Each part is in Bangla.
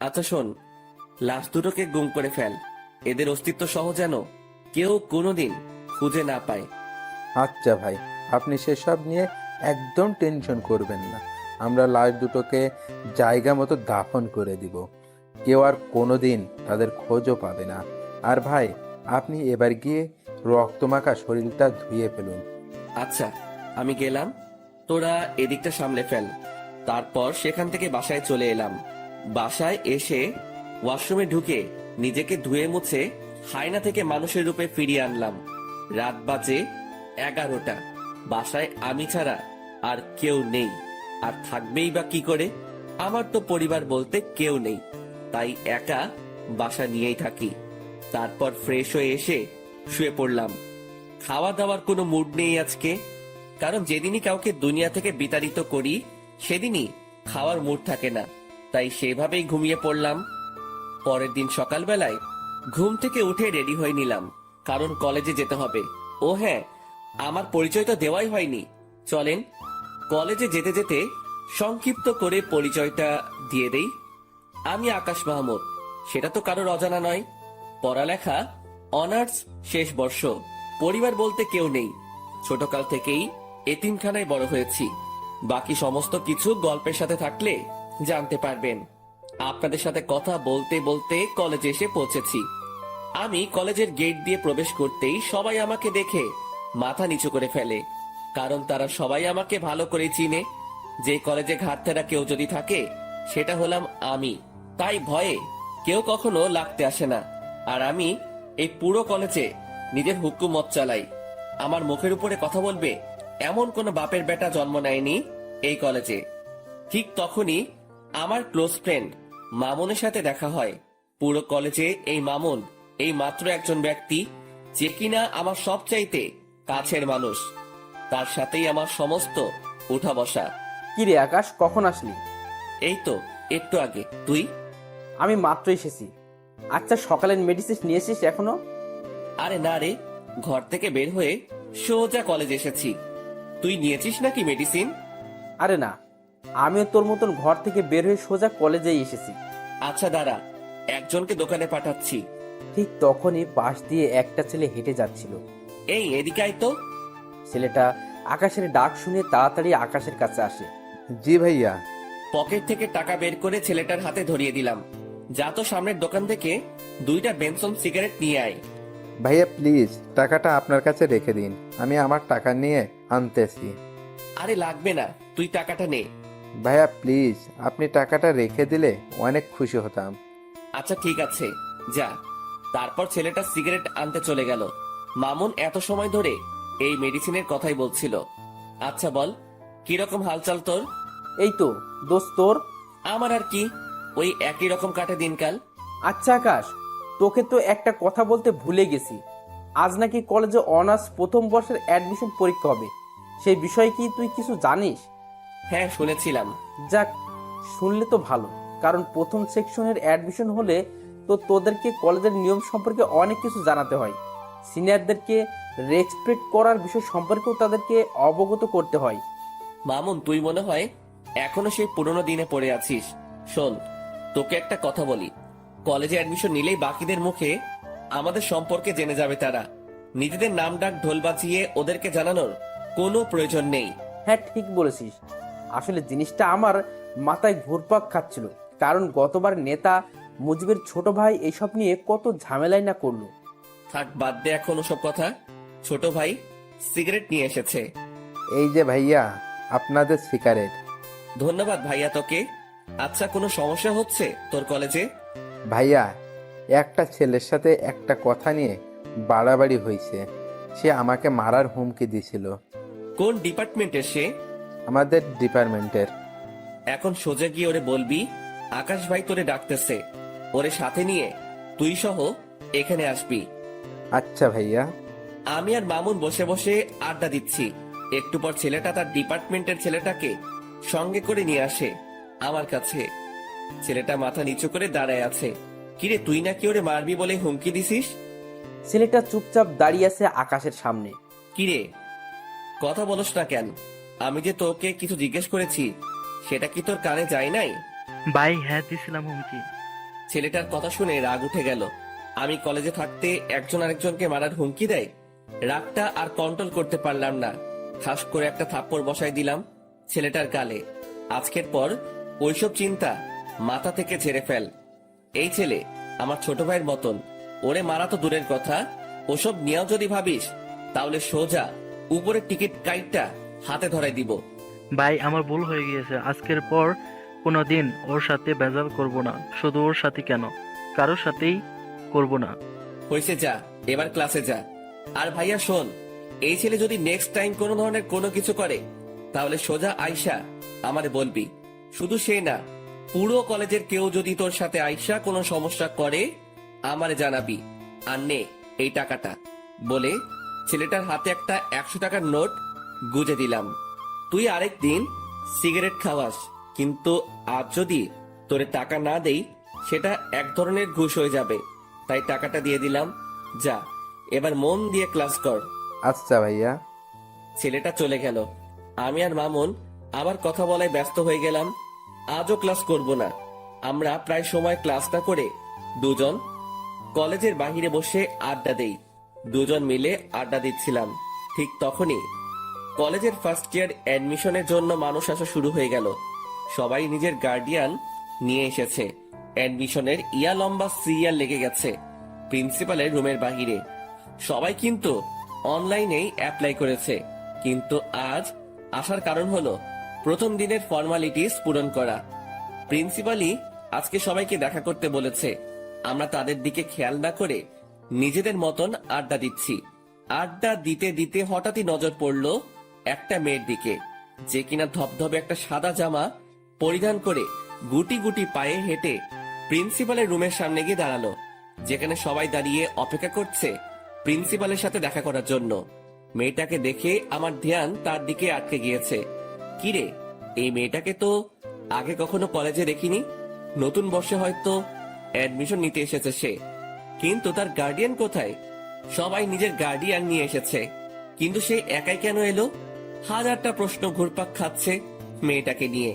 আচ্ছা শোন, লাশ দুটোকে গুম করে ফেল, এদের অস্তিত্ব সহ যেন কেউ কোনোদিন খুঁজে না পায়। আচ্ছা ভাই, আপনি সেসব নিয়ে একদম টেনশন করবেন না। আমরা লাশ দুটোকে জায়গা মতো দাফন করে দিব। কেউ আর কোনোদিন তাদের খোঁজও পাবে না। আর ভাই, আপনি এবার গিয়ে রক্তমাখা শরীরটা ধুয়ে ফেলুন। আচ্ছা, আমি গেলাম, তোরা এদিকটা সামলে ফেল। তারপর সেখান থেকে বাসায় চলে এলাম। বাসায় এসে ওয়াশরুমে ঢুকে নিজেকে ধুয়ে মুছে হায়না থেকে মানুষের রূপে ফিরিয়ে আনলাম। রাত বাজে 11টা। বাসায় আমি ছাড়া আর কেউ নেই, আর থাকবেই বা কি করে? আমার তো পরিবার বলতে কেউ নেই, তাই একা বাসা নিয়েই থাকি। তারপর ফ্রেশ হয়ে এসে শুয়ে পড়লাম। খাওয়া দাওয়ার কোনো মুড নেই আজকে, কারণ যেদিনই কাউকে দুনিয়া থেকে বিতাড়িত করি সেদিনই খাওয়ার মুড থাকে না, তাই সেভাবেই ঘুমিয়ে পড়লাম। পরের দিন সকালবেলায় ঘুম থেকে উঠে রেডি হয়ে নিলাম, কারণ কলেজে যেতে হবে। ও হ্যাঁ, আমার পরিচয় তো দেওয়াই হয়নি। চলেন কলেজে যেতে যেতে সংক্ষিপ্ত করে পরিচয়টা দিয়ে দেই। আমি আকাশ মাহমুদ, সেটা তো কারোর অজানা নয়। পড়ালেখা অনার্স শেষ বর্ষ। পরিবার বলতে কেউ নেই, ছোটকাল থেকেই এতিমখানায় বড় হয়েছি। বাকি সমস্ত কিছু গল্পের সাথে থাকলে জানতে পারবেন। আপনাদের সাথে কথা বলতে বলতে কলেজে এসে পৌঁছেছি। আমি কলেজের গেট দিয়ে প্রবেশ করতেই সবাই আমাকে দেখে মাথা নিচু করে ফেলে, কারণ তারা সবাই আমাকে ভালো করে চিনে। যে কলেজে ঘাটতেরা কেউ যদি থাকে সেটা হলাম আমি, তাই ভয়ে কেউ কখনো লাগতে আসে না। আর আমি এই পুরো কলেজে নিজের হুকুমত চালাই। আমার মুখের উপরে কথা বলবে এমন কোন বাপের বেটা জন্ম নেয়নি এই কলেজে। ঠিক তখনই আমার ক্লোজ ফ্রেন্ড মামুনের সাথে দেখা হয়। পুরো কলেজে এই মামুন এই মাত্র একজন ব্যক্তি যে কিনা আমার সবচাইতে কাছের মানুষ। তার সাথেই আমার সমস্ত উঠা বসা। কি রে আকাশ, কখন আসলি? এই তো একটু আগে। তুই? আমি মাত্র এসেছি। আচ্ছা, সকালের মেডিসিন নিয়ে এসিস এখনো? আরে না রে, ঘর থেকে বের হয়ে সোজা কলেজ এসেছি। তুই নিয়েছিস নাকি মেডিসিন? আরে না, আমিও তোর মতন ঘর থেকে বের হয়ে সোজা কলেজেই এসেছি। আচ্ছা দাঁড়া, একজনকে দোকানে পাঠাচ্ছি। ঠিক তখনই পাশ দিয়ে একটা ছেলে হেঁটে যাচ্ছিল। এই এদিকে আয় তো। ছেলেটা আকাশের ডাক শুনে তাড়াতাড়ি আকাশের কাছে আসে। জি ভাইয়া। পকেট থেকে টাকা বের করে ছেলেটার হাতে ধরিয়ে দিলাম। যা তো সামনের দোকান থেকে 2টা বেনসন সিগারেট নিয়ে আয়। ভাইয়া প্লিজ টাকাটা আপনার কাছে রেখে দিন, আমি আমার টাকা নিয়ে আনতেছি। আরে লাগবে না, তুই টাকাটা নে। ভাইয়া প্লিজ, আপনি টাকাটা রেখে দিলে অনেক খুশি হতাম। আচ্ছা ঠিক আছে, যা। তারপর ছেলেটা সিগারেট আনতে চলে গেল। মামুন এত সময় ধরে এই মেডিসিনের কথাই বলছিল। আচ্ছা বল, কিরকম হালচাল তোর? এই তো দোস্ত, তোর? আমার আর কি, ওই একই রকম কাটে দিনকাল। আচ্ছা আকাশ, তোকে তো একটা কথা বলতে ভুলে গেছি। আজ নাকি কলেজে অনার্স প্রথম বর্ষের অ্যাডমিশন পরীক্ষা হবে। সেই বিষয়ে কি তুই কিছু জানিস? হ্যাঁ শুনেছিলাম। যাক, শুনলে তো ভালো, কারণ প্রথম সেকশনের অ্যাডমিশন হলে তো তোদেরকে কলেজের নিয়ম সম্পর্কে অনেক কিছু জানাতে হয়। সিনিয়রদেরকে রেসপেক্ট করার বিষয় সম্পর্কেও তাদেরকে অবগত করতে হয়। মামুন তুই মনে হয় এখনো সেই পুরোনো দিনে পড়ে আছিস। শোন, তোকে একটা কথা বলি, কলেজে অ্যাডমিশন নিলেই বাকিদের মুখে আমাদের সম্পর্কে জেনে যাবে তারা। নিজেদের নাম ডাক ঢোল বাজিয়ে ওদেরকে জানানোর কোনো প্রয়োজন নেই। হ্যাঁ ঠিক বলেছিস। আসলে জিনিসটা আমার মাথায় ঘুরপাক খাচ্ছিল, কারণ গতবার নেতা মুজিবের ছোট ভাই এইসব নিয়ে কত ঝামেলাই না করলো। থাক বাদ দে এখন ওসব কথা। ছোট ভাই সিগারেট নিয়ে এসেছে। এই যে ভাইয়া, আপনাদের সিগারেট। ধন্যবাদ ভাইয়া তোকে। আচ্ছা, কোনো সমস্যা হচ্ছে তোর কলেজে? ভাইয়া, একটা ছেলের সাথে একটা কথা নিয়ে বাড়াবাড়ি হয়েছে। সে আমাকে মারার হুমকি দিছিল। কোন ডিপার্টমেন্টের সে? আমাদের ডিপার্টমেন্টের। এখন সোজা গিয়ে ওরে বলবি আকাশ ভাই তোরে ডাকতেছে। ওরে সাথে নিয়ে তুই সহ এখানে আসবি। আচ্ছা ভাইয়া। আমি আর মামুন বসে বসে আড্ডা দিচ্ছি। একটু পর ছেলেটা তার ডিপার্টমেন্টের ছেলেটাকে সঙ্গে করে নিয়ে আসে আমার কাছে। ছেলেটা মাথা নিচু করে দাঁড়ায় আছে। কিরে, তুই নাকি ওরে মারবি বলে হুমকি দিছিস? ছেলেটা চুপচাপ দাঁড়িয়ে আছে আকাশের সামনে। কিরে, কথা বলস না কেন? আমি যে তোকে কিছু জিজ্ঞেস করেছি সেটা কি তোর কানে যায় নাই? ভাই হ্যাঁ দিছিলাম হুমকি। ছেলেটার কথা শুনে রাগ উঠে গেল। আমি কলেজে থাকতে একজন আরেকজনকে মারার হুমকি দেয়। রাগটা আর কন্ট্রোল করতে পারলাম না, ঠাস করে একটা থাপ্পড় বসাই দিলাম ছেলেটার গালে। আজকের পর ওইসব চিন্তা মাথা থেকে ঝেড়ে ফেল। এই ছেলে আমার ছোট ভাইয়ের মতন, ওরে মারা তো দূরের কথা, ওসব নিয়েও যদি ভাবিস তাহলে সোজা উপরের টিকিট কাইটটা হাতে ধরাই দিব। ভাই আমার ভুল হয়ে গিয়েছে, আজকের পর কোনোদিন ওর সাথে ভেজাল করব না। শুধু ওর সাথে কেন, কারোর সাথেই করব না। হয়েছে, যা এবার ক্লাসে যা। আর ভাইয়া শোন, এই ছেলে যদি নেক্সট টাইম কোনো ধরনের কোনো কিছু করে তাহলে সোজা আয়শা আমারে বলবি। শুধু সে না, পুরো কলেজের কেউ যদি তোর সাথে আয়শা কোনো সমস্যা করে আমারে জানাবি। আর নে এই টাকাটা, বলে ছেলেটার হাতে একটা 100 টাকার নোট গুজে দিলাম। তুই আরেকদিন সিগারেট খাওয়াস, কিন্তু আজ যদি তোরে টাকা না দেই সেটা এক ধরনের ঘুষ হয়ে যাবে। তাই টাকাটা দিয়ে দিলাম, যা এবার মন দিয়ে ক্লাস কর। আচ্ছা ভাইয়া। ছেলেটা চলে গেল। আমি আর মামুন আবার কথা বলায় ব্যস্ত হয়ে গেলাম। আজও ক্লাস করব না। আমরা প্রায় সময় ক্লাস না করে দুজন কলেজের বাহিরে বসে আড্ডা দেই। দুজন মিলে আড্ডা দিচ্ছিলাম, ঠিক তখনই কলেজের ফার্স্ট ইয়ার অ্যাডমিশনের জন্য মানুষ আসা শুরু হয়ে গেল। সবাই নিজের গার্ডিয়ান নিয়ে এসেছে। অ্যাডমিশনের ইয়া লম্বা সিরিয়াল লেগে গেছে প্রিন্সিপালের রুমের বাহিরে। সবাই কিন্তু অনলাইনেই অ্যাপ্লাই করেছে, কিন্তু আজ আসার কারণ হলো প্রথম দিনের ফর্মালিটিস পূরণ করা। প্রিন্সিপালই আজকে সবাইকে দেখা করতে বলেছে। আমরা তাদের দিকে খেয়াল না করে নিজেদের মতন আড্ডা দিচ্ছি। আড্ডা দিতে দিতে হঠাৎই নজর পড়লো একটা মেয়ের দিকে, যে কিনা ধবধবে একটা সাদা জামা পরিধান করে গুটি গুটি পায়ে হেঁটে প্রিন্সিপালের রুমের সামনে গিয়ে দাঁড়ালো, যেখানে সবাই দাঁড়িয়ে অপেক্ষা করছে প্রিন্সিপালের সাথে দেখা করার জন্য। মেয়েটাকে দেখে আমার ধ্যান তার দিকে আটকে গিয়েছে। কিরে, এই মেয়েটাকে তো আগে কখনো কলেজে দেখিনি। নতুন বর্ষে হয়তো অ্যাডমিশন নিতে এসেছে সে, কিন্তু তার গার্ডিয়ান কোথায়? সবাই নিজের গার্ডিয়ান নিয়ে এসেছে, কিন্তু সে একাই কেন এলো? হাজারটা প্রশ্ন ঘুরপাক খাচ্ছে মেয়েটাকে নিয়ে।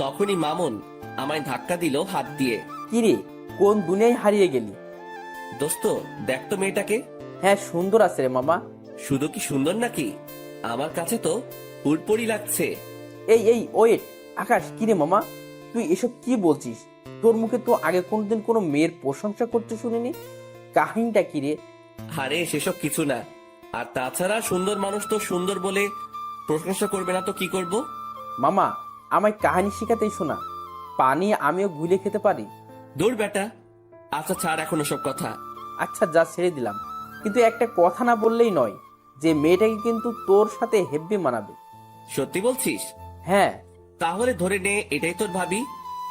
তখনই মামুন আমায় ধাক্কা দিল হাত দিয়ে। কিরে, কোন দুনিয়ায় হারিয়ে গেলি? দোস্ত দেখ তো মেয়েটাকে। হ্যাঁ সুন্দর আছে রে মামা। শুধু কি সুন্দর নাকি, আমার কাছে তো হুড়পড়ি লাগছে। এই এই ওয়েট, আকাশ কিরে মামা, তুই এসব কি বলছিস? তোর মুখে তো আগে কোনোদিন কোনো মেয়ের প্রশংসা করতে শুনিনি। কাহিনীটা কিরে? আরে সেসব কিছু না। আর তাছাড়া সুন্দর মানুষ তো সুন্দর বলে প্রশংসা করবে না তো কি করব? মামা, আমায় কাহিনী শিখাতেই শোনা। পানি আমিও গুলে খেতে পারি। দূর বেটা। আচ্ছা ছাড় এখন ওসব কথা। আচ্ছা যা ছেড়ে দিলাম, কিন্তু একটা কথা না বললেই নয়, যে মেয়েটাকে কিন্তু তোর সাথে হেব্বি মানাবে। সত্যি বলছিস? হ্যাঁ। তাহলে ধরে নে এটাই তোর ভাবি।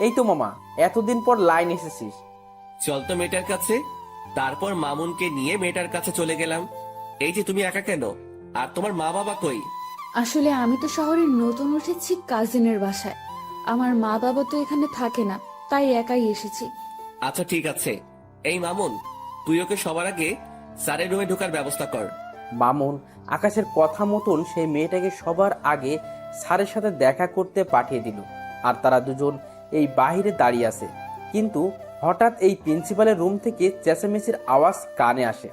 এই তো মামা, এতদিন পর লাইন এসেছিস। চল তো মেয়েটার কাছে। তারপর মামুনকে নিয়ে মেয়েটার কাছে চলে গেলাম। এই যে তুমি একা কেন? আর তোমার মা বাবা কই? আসলে আমি তো শহরে নতুন উঠেছি কাজিনের বাসায়। আমার মা বাবা তো এখানে থাকে না, তাই একাই এসেছি। আচ্ছা ঠিক আছে। এই মামুন, তুই ওকে সবার আগে স্যারের রুমে ঢোকার ব্যবস্থা কর। মামুন আকাশের কথা মতন সেই মেয়েটাকে সবার আগে স্যারের সাথে দেখা করতে পাঠিয়ে দিল। আর তারা দুজন এই বাহিরে দাঁড়িয়ে আছে, কিন্তু হঠাৎ এই প্রিন্সিপালের রুম থেকে চেঁচামেচির আওয়াজ কানে আসে।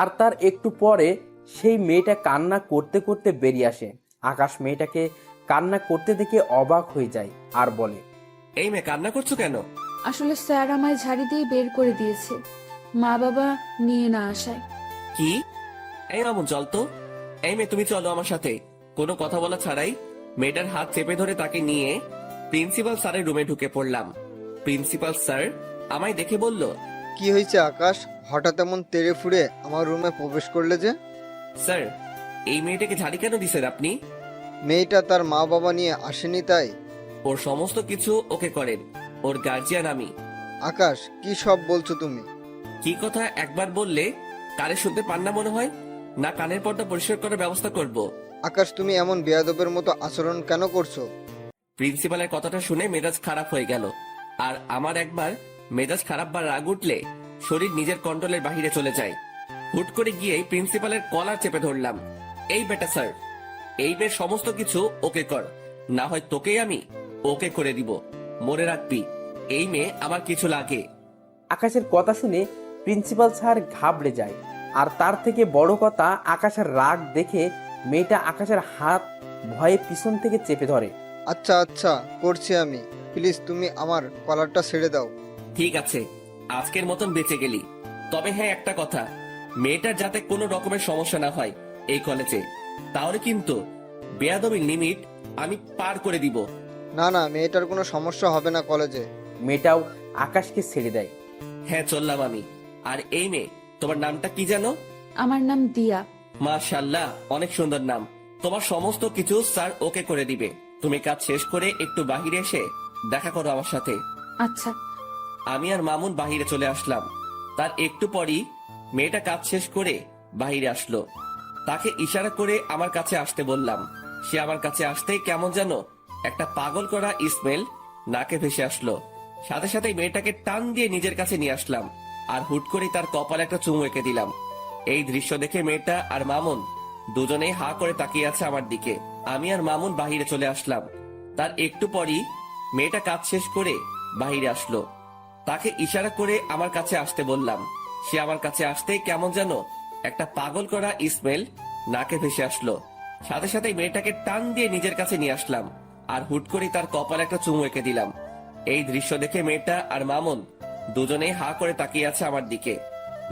আর তার একটু পরে সেই মেয়েটা কান্না করতে করতে বেরিয়ে আসে। আকাশ মেয়েটাকে কান্না করতে দেখে অবাক হয়ে যায় আর বলে, এই মেয়ে কান্না করছো কেন? আসলে স্যার আমায় ঝাড়ি দিয়ে বের করে দিয়েছে, মা বাবা নিয়ে না আসায়। কি? এই মামুন চল তো। এই মেয়ে তুমি চলো আমার সাথে। কোনো কথা বলা ছাড়াই মেয়েটার হাত চেপে ধরে তাকে নিয়ে প্রিন্সিপাল স্যারের রুমে ঢুকে পড়লাম। প্রিন্সিপাল স্যার আমায় দেখে বলল, কি হয়েছে আকাশ, হঠাৎ এমন তেড়ে ফুড়ে আমার রুমে প্রবেশ করলে যে? স্যার এই মেয়েটাকে ঝাড়ি কেন দিছেন আপনি? মেয়েটা তার মা বাবা নিয়ে আসেনি তাই? ওর সমস্ত কিছু ওকে করেন, ওর গার্জিয়ান আমি। আকাশ কি সব বলছো তুমি? কি কথা একবার বললে কানে শুনতে পান না মনে হয়? না কানের পর্দা পরিষ্কার করার ব্যবস্থা করব? আকাশ তুমি এমন বেয়াদবের মতো আচরণ কেন করছো? প্রিন্সিপালের কথাটা শুনে মেজাজ খারাপ হয়ে গেল। আর আমার একবার মেজাজ খারাপ বা রাগ উঠলে শরীর নিজের কন্ট্রোলের বাহিরে চলে যায়। হুট করে গিয়ে প্রিন্সিপালের কলার চেপে ধরলাম। এই বেটা স্যার, এই মেয়ের সমস্ত কিছু ওকে কর, না হয় তোকেই আমি ওকে করে দিব। মনে রাখবি, এই মেয়ে আমার কিছু লাগে। আকাশের কথা শুনে প্রিন্সিপাল স্যার ঘাবড়ে যায়। আর তার থেকে বড় কথা, আকাশের রাগ দেখে মেয়েটা আকাশের হাত ভয়ে পিছন থেকে চেপে ধরে। আচ্ছা আচ্ছা, করছি আমি। প্লিজ তুমি আমার কলারটা ছেড়ে দাও। ঠিক আছে, আজকের মতন বেঁচে গেলি। তবে হ্যাঁ, একটা কথা, মেয়েটার যাতে কোনো রকমের সমস্যা না হয় এই কলেজে, তাহলে কিন্তু বেয়াদবির লিমিট আমি পার করে দিব। না না, মেয়েটার কোনো সমস্যা হবে না কলেজে। মেয়েটাও আকাশকে ছেড়ে দেয়। হ্যাঁ, চললাম আমি। আর এই মেয়ে, তোমার নামটা কি জানো? আমার নাম দিয়া। মাশাআল্লাহ, অনেক সুন্দর নাম। তোমার সমস্ত কিছু স্যার ওকে করে দিবে। তুমি কাজ শেষ করে একটু বাহিরে এসে দেখা করো আমার সাথে। আচ্ছা। আমি আর মামুন বাহিরে চলে আসলাম। তার একটু পরই মেয়েটা কাজ শেষ করে বাহিরে আসলো। তাকে ইশারা করে আমার কাছে আসতে বললাম। সে আমার কাছে আসতেই কেমন যেন একটা পাগল করা স্মেল নাকে ভেসে আসলো। সাথে সাথে মেয়েটাকে টান দিয়ে নিজের কাছে নিয়ে আসলাম আর হুট করে তার কপালে একটা চুমু এঁকে দিলাম। এই দৃশ্য দেখে মেয়েটা আর মামুন দুজনেই হা করে তাকিয়ে আছে আমার দিকে। আমি আর মামুন বাহিরে চলে আসলাম। তার একটু পরই মেয়েটা কাজ শেষ করে বাহিরে আসলো। তাকে ইশারা করে আমার কাছে আসতে বললাম। সে আমার কাছে আসতেই কেমন যেন একটা পাগল করা স্মেল নাকে ভেসে আসলো। সাথে সাথে মেয়েটাকে টান দিয়ে নিজের কাছে নিয়ে আসলাম আর হুট করে তার কপালে একটা চুমু এঁকে দিলাম। এই দৃশ্য দেখে মেয়েটা আর মামুন দুজনেই হা করে তাকিয়ে আছে আমার দিকে।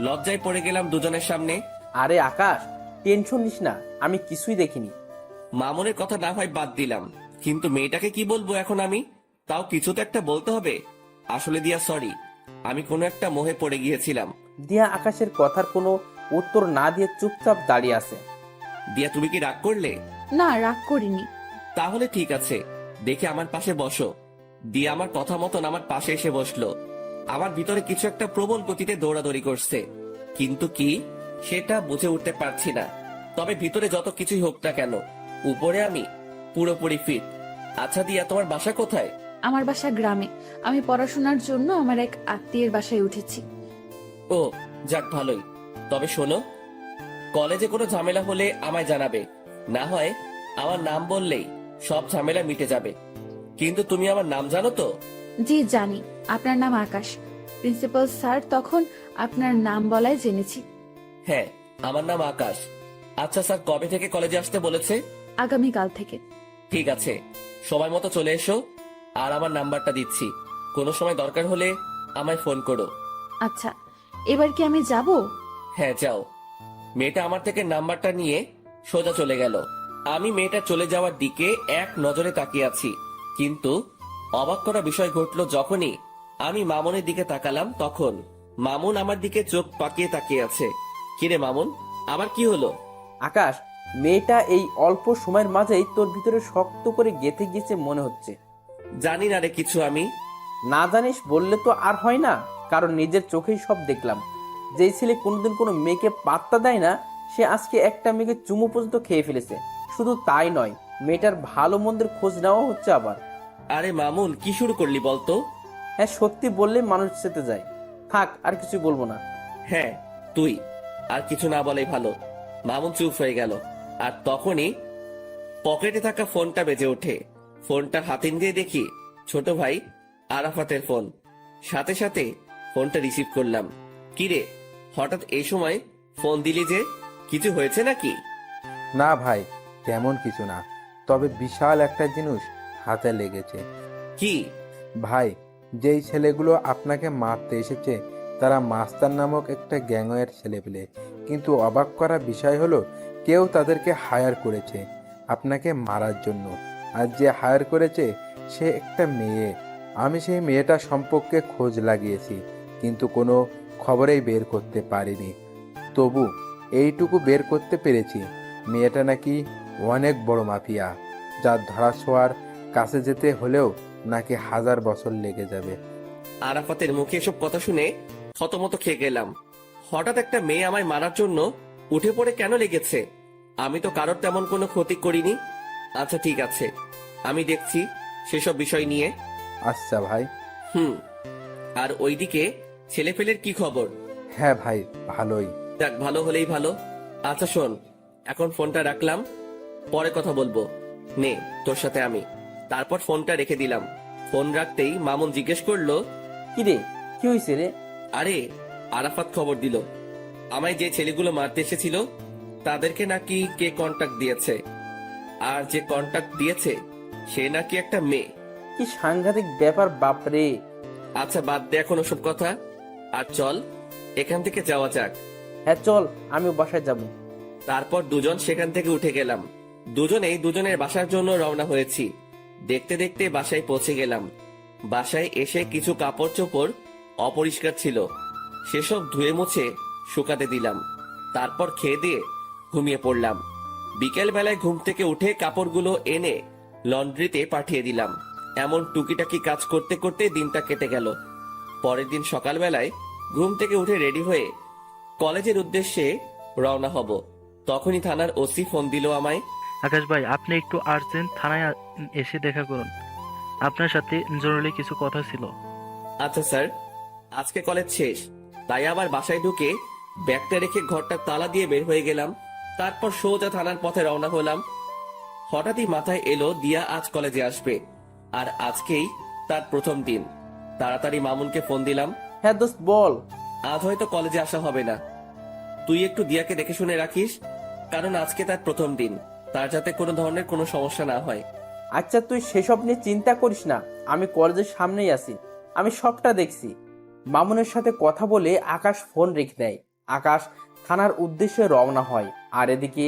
লজ্জায় পড়ে গেলাম দুজনের সামনে। আরে আকাশ, টেনশন নিস না, আমি কিছুই দেখিনি। মামুনের কথা না হয় বাদ দিলাম, কিন্তু মেয়েটাকে কি বলবো এখন আমি? তাও কিছু তো একটা বলতে হবে। আসলে দিয়া সরি, আমি কোনো একটা মোহে পড়ে গিয়েছিলাম। দিয়া আকাশের কথার কোনো উত্তর না দিয়ে চুপচাপ দাঁড়িয়ে আছে। দিয়া, তুমি কি রাগ করলে? না, রাগ করিনি। তাহলে ঠিক আছে, দেখে আমার পাশে বসো। দিয়া আমার কথা মতন আমার পাশে এসে বসলো। আমার ভিতরে কিছু একটা প্রবল গতিতে দৌড়াদৌড়ি করছে, কিন্তু কি সেটা বুঝে উঠতে পারছি না। তবে ভিতরে যত কিছুই হোক না কেন, উপরে আমি পুরোপুরি ফিট। আচ্ছা দিয়া, তোমার বাসা কোথায়? আমার বাসা গ্রামে। আমি পড়াশোনার জন্য আমার এক আত্মীয়ের বাসায় উঠেছি। ও, যাক ভালোই। তবে শোনো, কলেজে কোনো ঝামেলা হলে আমায় জানাবে। না হয় আমার নাম বললেই সব ঝামেলা মিটে যাবে। কিন্তু তুমি আমার নাম জানো তো? জি জানি, আপনার নাম আকাশ। প্রিন্সিপাল স্যার তখন আপনার নাম বলায় জেনেছি। হ্যাঁ, আমার নাম আকাশ। আচ্ছা স্যার কবে থেকে কলেজে আসতে বলেছে? আগামীকাল থেকে। ঠিক আছে, সময় মতো চলে এসো। আর আমার নাম্বারটা দিচ্ছি, কোনো সময় দরকার হলে আমায় ফোন করো। আচ্ছা, এবার কি আমি যাব? হ্যাঁ, যাও। মেয়েটা আমার থেকে নাম্বারটা নিয়ে সোজা চলে গেল। আমি মেয়েটা চলে যাওয়ার দিকে এক নজরে তাকিয়ে আছি, কিন্তু অবাক করা বিষয় ঘটলো যখনই আমি মামুনের দিকে তাকালাম। তখন মামুন আমার দিকে চোখ পাকিয়ে তাকিয়ে আছে। কিরে মামুন, আবার কি হলো? আকাশ, মেয়েটা এই অল্প সময়ের মাঝেই তোর ভিতরে শক্ত করে গেঁথে গিয়েছে মনে হচ্ছে। জানি না রে কিছু আমি। না জানিস বললে তো আর হয় না, কারণ নিজের চোখেই সব দেখলাম। যেই ছেলে কোনোদিন কোনো মেয়েকে পাত্তা দেয় না, সে আজকে একটা মেয়েকে চুমু পর্যন্ত খেয়ে ফেলেছে। শুধু তাই নয়, মেয়েটার ভালো মন্দের খোঁজ নেওয়া হচ্ছে আবার। আরে মামুন, কি শুরু করলি বলতো? হ্যাঁ, সত্যি বললে মানুষ চেতে যায়। থাক, আর কিছু বলবো না। হ্যাঁ, তুই আর কিছু না বলেই ভালো। মামুন চুপ হয়ে গেল। আর তখনই পকেটে থাকা ফোনটা বেজে ওঠে। ফোনটা হাতে নিয়ে দেখি ছোট ভাই আরাফাতের ফোন। সাথে সাথে ফোনটা রিসিভ করলাম। কিরে, হঠাৎ এই সময় ফোন দিলি যে? কিছু হয়েছে নাকি? না ভাই, তেমন কিছু না, তবে বিশাল একটা জিনিস হাতে লেগেছে। কি? ভাই, যেই ছেলেগুলো আপনাকে মারতে এসেছে তারা মাস্তান নামক একটা গ্যাংয়ের ছেলেপেলে। কিন্তু অবাক করা বিষয় হলো, কেউ তাদেরকে হায়ার করেছে আপনাকে মারার জন্য। আর যে হায়ার করেছে সে একটা মেয়ে। আমি সেই মেয়েটা সম্পর্কে খোঁজ লাগিয়েছি, কিন্তু কোনো খবরেই বের করতে পারিনি। তবু এইটুকু বের করতে পেরেছি, মেয়েটা নাকি অনেক বড় মাফিয়া, যার ধরাছোঁয়ার কাছে যেতে হলেও নাকি 1000 বছর লেগে যাবে। আরাফাতের মুখে এসব কথা শুনে থতমত খেয়ে গেলাম। হঠাৎ একটা মেয়ে আমায় মারার জন্য উঠে পড়ে কেন লেগেছে? আমি তো কারোর তেমন কোনো ক্ষতি করিনি। আচ্ছা ঠিক আছে, আমি দেখছি সেসব বিষয় নিয়ে। আচ্ছা ভাই। আর ওইদিকে ছেলেপেলের কি খবর? হ্যাঁ ভাই, ভালোই। যাক, ভালো হলেই ভালো। আচ্ছা শোন, এখন ফোনটা রাখলাম, পরে কথা বলবো। নে তোর সাথে আমি। তারপর ফোনটা রেখে দিলাম। ফোন রাখতেই মামুন জিজ্ঞেস করলো, কিরে, কি হয়েছে রে? আরে আরাফাত খবর দিল আমায় যে ছেলেগুলো মারতে এসেছিল তাদেরকে নাকি কে কন্টাক্ট দিয়েছে, আর যে কন্টাক্ট দিয়েছে সে নাকি একটা মেয়ে। কি সাংঘাতিক ব্যাপার বাপরে। আচ্ছা বাদ দে এখন ওসব কথা, আর চল এখান থেকে যাওয়া যাক। হ্যাঁ চল, আমিও বাসায় যাব। তারপর দুজন সেখান থেকে উঠে গেলাম। দুজনেই দুজনের বাসার জন্য রওনা হয়েছি। দেখতে দেখতে বাসায় পৌঁছে গেলাম। বাসায় এসে কিছু কাপড় চোপড় অপরিষ্কার ছিল, সেসব ধুয়ে মুছে শুকাতে দিলাম। তারপর খেয়ে দিয়ে ঘুমিয়ে পড়লাম। বিকেল বেলায় ঘুম থেকে উঠে কাপড়গুলো এনে লন্ড্রিতে পাঠিয়ে দিলাম। এমন টুকিটাকি কাজ করতে করতে দিনটা কেটে গেল। পরের দিন সকালবেলায় ঘুম থেকে উঠে রেডি হয়ে কলেজের উদ্দেশ্যে রওনা হব। তখনই থানার ওসি ফোন দিল আমায়। আকাশ ভাই, আপনি একটু আর্জেন্ট থানায় এসে দেখা করুন, আপনার সাথে জরুরি কিছু কথা ছিল। আচ্ছা স্যার, আজকে কলেজ শেষ, তাই আবার বাসায় ঢুকে ব্যাগটা রেখে ঘরটা তালা দিয়ে বের হয়ে গেলাম। তারপর সোজা থানার পথে রওনা হলাম। হঠাৎই মাথায় এলো দিয়া আজ কলেজে আসবে, আর আজকেই তার প্রথম দিন। তাড়াতাড়ি মামুনকে ফোন দিলাম। হ্যাঁ দোস্ত বল। আজ হয়তো কলেজে আসা হবে না, তুই একটু দিয়াকে দেখে শুনে রাখিস, কারণ আজকে তার প্রথম দিন, তার যাতে কোনো ধরনের কোনো সমস্যা না হয়। আচ্ছা তুই সেসব নিয়ে চিন্তা করিস না, আমি কলেজের সামনেই আছি, আমি সবটা দেখছি। মামুনের সাথে কথা বলে আকাশ ফোন রেখে দেয়। আকাশ থানার উদ্দেশ্যে রওনা হয়, আর এদিকে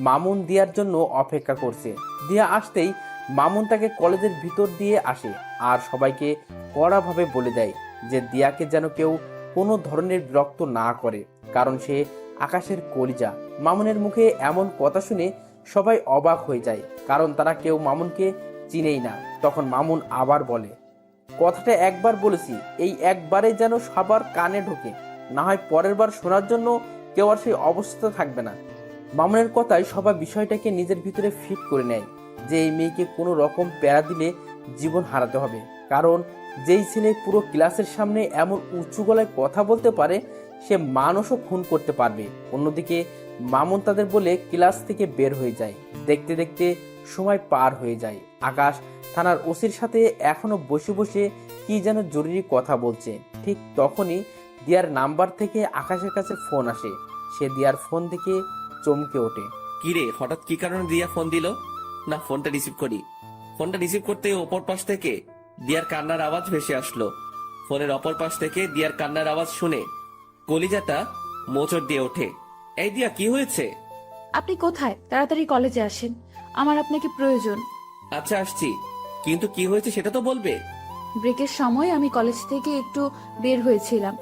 মামুন দিয়ার জন্য অপেক্ষা করছে। দিয়া আসতেই মামুন তাকে কলেজের ভিতর দিয়ে আসে আর সবাইকে কড়াভাবে বলে দেয় যে দিয়াকে যেন কেউ কোনো ধরনের বিরক্ত না করে, কারণ সে আকাশের কলিজা। মামুনের মুখে এমন কথা শুনে সবাই অবাক হয়ে যায়, কারণ তারা কেউ মামুনকে চিনেই না। তখন মামুন আবার বলে, কথাটা একবার বলেছি, এই একবারে যেন সবার কানে ঢোকে, না হয় পরের বার শোনার জন্য কেউ আর সেই অবস্থা থাকবে না। মামুনের কথায় সবাই বিষয়টাকে নিজের ভিতরে ফিট করে নেয় যে এই মেয়েকে কোনো রকম প্যারা দিলে জীবন হারাতে হবে, কারণ যেই ছেলে পুরো ক্লাসের সামনে এমন উঁচু গলায় কথা বলতে পারে সে মানুষও খুন করতে পারবে। অন্যদিকে মামুন তাদের বলে ক্লাস থেকে বের হয়ে যায়। দেখতে দেখতে সময় পার হয়ে যায়। আকাশ থানার ওসির সাথে এখনো বসে বসে কি যেন জরুরি কথা বলছে। ঠিক তখনই দিয়ার নাম্বার থেকে আকাশের কাছে ফোন আসে। সে দিয়ার ফোন থেকে চমকে ওঠে। কিরে, হঠাৎ কি কারণে দিয়া ফোন দিল? না, ফোনটা রিসিভ করি। ফোনটা রিসিভ করতে অপর পাশ থেকে দিয়ার কান্নার আওয়াজ ভেসে আসলো। ফোনের অপর পাশ থেকে দিয়ার কান্নার আওয়াজ শুনে কলিজাটা মোচড় দিয়ে ওঠে। এই দিয়া, কি হয়েছে? আপনি কোথায়? তাড়াতাড়ি কলেজে আসেন, আমার আপনাকে প্রয়োজন। আচ্ছা আসছি, কিন্তু কি হয়েছে সেটা তো বলবে। ব্রেকের সময় আমি কলেজ থেকে একটু বের হয়েছিলাম,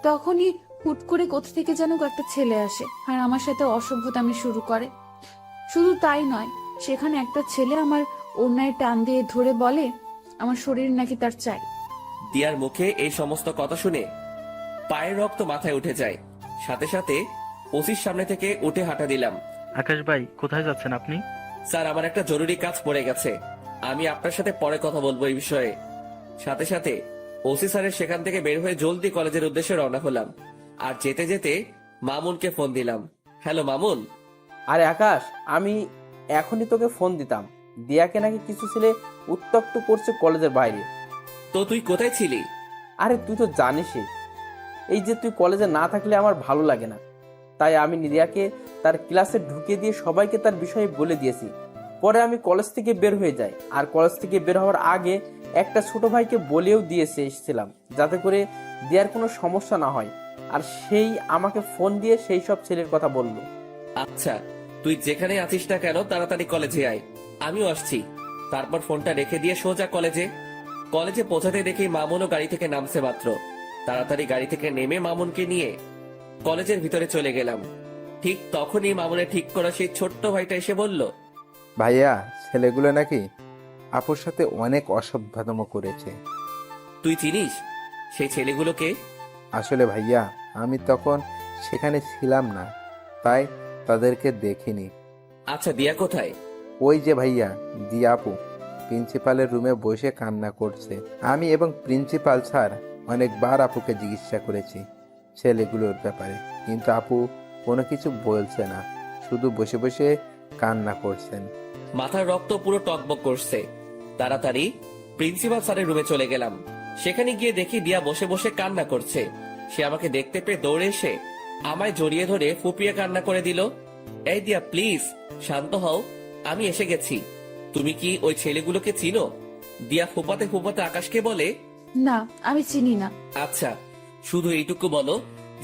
তখনই হুট করে কোথা থেকে যেন একটা ছেলে আসে আর আমার সাথে অসভ্যতামি শুরু করে। শুধু তাই নয়, সেখানে একটা ছেলে আমার ওড়নায় টান দিয়ে ধরে বলে আমার শরীর নাকি তার চাই। দিয়ার মুখে এই সমস্ত কথা শুনে পায়ের রক্ত মাথায় উঠে যায়। সাথে সাথে ওসির সামনে থেকে উঠে হাঁটা দিলাম। আকাশ ভাই, কোথায় যাচ্ছেন আপনি? স্যার, আমার একটা জরুরি কাজ পড়ে গেছে, আমি আপনার সাথে পরে কথা বলবো এই বিষয়ে। সাথে সাথে ওসি স্যারের সেখান থেকে বের হয়ে জলদি কলেজের উদ্দেশ্যে রওনা হলাম। আর যেতে যেতে মামুনকে ফোন দিলাম। হ্যালো মামুন। আরে আকাশ, আমি এখনই তোকে ফোন দিতাম, দিয়াকে নাকি কিছু ছেলে উত্তক্ত করছে কলেজের বাইরে। তো তুই কোথায় ছিলি? আরে তুই তো জানিসই, এই যে তুই কলেজে না থাকলে আমার ভালো লাগে না, তাই আমি দিয়াকে তার ক্লাসে ঢুকিয়ে দিয়ে সবাইকে তার বিষয়ে বলে দিয়েছি। পরে আমি কলেজ থেকে বের হয়ে যাই, আর কলেজ থেকে বের হওয়ার আগে একটা ছোট ভাইকে বলেও দিয়েছে এসেছিলাম যাতে করে দিয়ার কোনো সমস্যা না হয়, আর সেই আমাকে ফোন দিয়ে সেই সব ছেলের কথা বলল। আচ্ছা, তুই যেখানে আছিস না কেন তাড়াতাড়ি কলেজে আয়, আমিও আসছি। তারপর ফোনটা রেখে দিয়ে সোজা কলেজে পৌঁছাতে দেখি মামুনও গাড়ি থেকে নামছে মাত্র। তাড়াতাড়ি গাড়ি থেকে নেমে মামুনকে নিয়ে কলেজের ভিতরে চলে গেলাম। ঠিক তখনই মামুনের ঠিক করা সেই ছোট্ট ভাইটা এসে বলল, ভাইয়া, ছেলেগুলো নাকি আপুর সাথে অনেক অসভ্যতম করেছে। তুই চিনিস সেই ছেলেগুলোকে? আসলে ভাইয়া, আমি তখন সেখানে ছিলাম না, তাই তাদেরকে দেখিনি। আচ্ছা, দিয়া কোথায়? ওই যে ভাইয়া, দিয়া আপু প্রিন্সিপালের রুমে বসে কান্না করছে। আমি এবং প্রিন্সিপাল স্যার অনেকবার আপুকে জিজ্ঞাসা করেছি ছেলেগুলোর ব্যাপারে, কিন্তু আপু কোনো কিছু বলছে না, শুধু বসে বসে কান্না করছেন। মাথার রক্ত পুরো টকবক করছে। তাড়াতাড়ি প্রিন্সিপাল স্যারের রুমে চলে গেলাম। সেখানে গিয়ে দেখি দিয়া বসে বসে কান্না করছে। সে আমাকে দেখতে পেয়ে দৌড়ে এসে আমায় জড়িয়ে ধরে ফুপিয়ে কান্না করে দিল। এই দিয়া প্লিজ শান্ত হও, আমি এসে গেছি। তুমি কি ওই ছেলেগুলোকে চিনো? দিয়া ফুপাতে ফুপাতে আকাশকে বলে, না, আমি চিনি না। আচ্ছা, শুধু এইটুকু বলো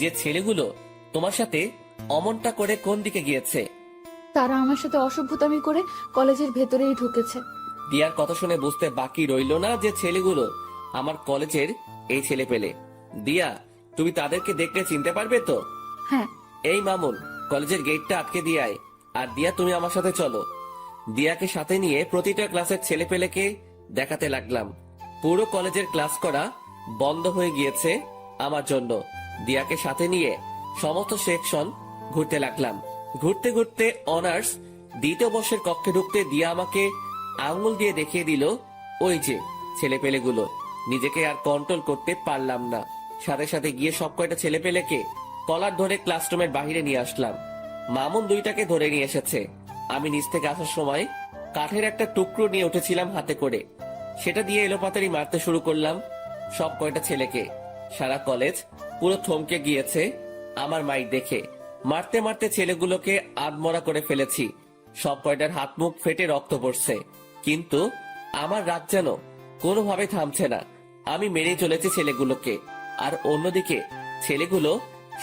যে ছেলেগুলো তোমার সাথে অমনটা করে কোন দিকে গিয়েছে? তারা আমার সাথে অসভ্যতামি করে কলেজের ভেতরেই ঢুকেছে। দিয়ার কথা শুনে বুঝতে বাকি রইল না যে ছেলেগুলো আমার কলেজের এই ছেলে পেলে। দিয়া, তুমি তাদেরকে দেখলে চিনতে পারবে তো? হ্যাঁ। এই মামুন, কলেজের গেটটা আটকে দিয়ে আয়। আর দিয়া, তুমি আমার সাথে চলো। দিয়াকে সাথে নিয়ে প্রতিটা ক্লাসের ছেলে পেলেকে দেখাতে লাগলাম। পুরো কলেজের ক্লাস করা বন্ধ হয়ে গিয়েছে আমার জন্য। দিয়াকে সাথে নিয়ে সমস্ত সেকশন ঘুরতে লাগলাম। ঘুরতে ঘুরতে অনার্স দ্বিতীয় বর্ষের কক্ষে ঢুকতে দিয়া আমাকে আঙ্গুল দিয়ে দেখিয়ে দিল ওই যে ছেলে পেলেগুলো। নিজেকে আর কন্ট্রোল করতে পারলাম না, সাথে সাথে গিয়ে সব কয়টা ছেলে পেলেকে কলার ধরে ক্লাসরুমের বাহিরে নিয়ে আসলাম। মামুন দুইটাকে ধরে নিয়ে এসেছে। আমি নিচ থেকে আসার সময় কাঠের একটা টুকরো নিয়ে উঠেছিলাম হাতে করে, সেটা দিয়ে এলোপাতাড়ি মারতে শুরু করলাম সব কয়টা ছেলেকে। সারা কলেজ পুরো থমকে গিয়েছে আমার মাইক দেখে। মারতে মারতে ছেলেগুলোকে আধমরা করে ফেলেছি। সব কয়টার হাত মুখ ফেটে রক্ত পড়ছে, কিন্তু আমার রাগ যেন কোনোভাবে থামছে না। আমি মেরেই চলেছি ছেলেগুলোকে, আর অন্যদিকে ছেলেগুলো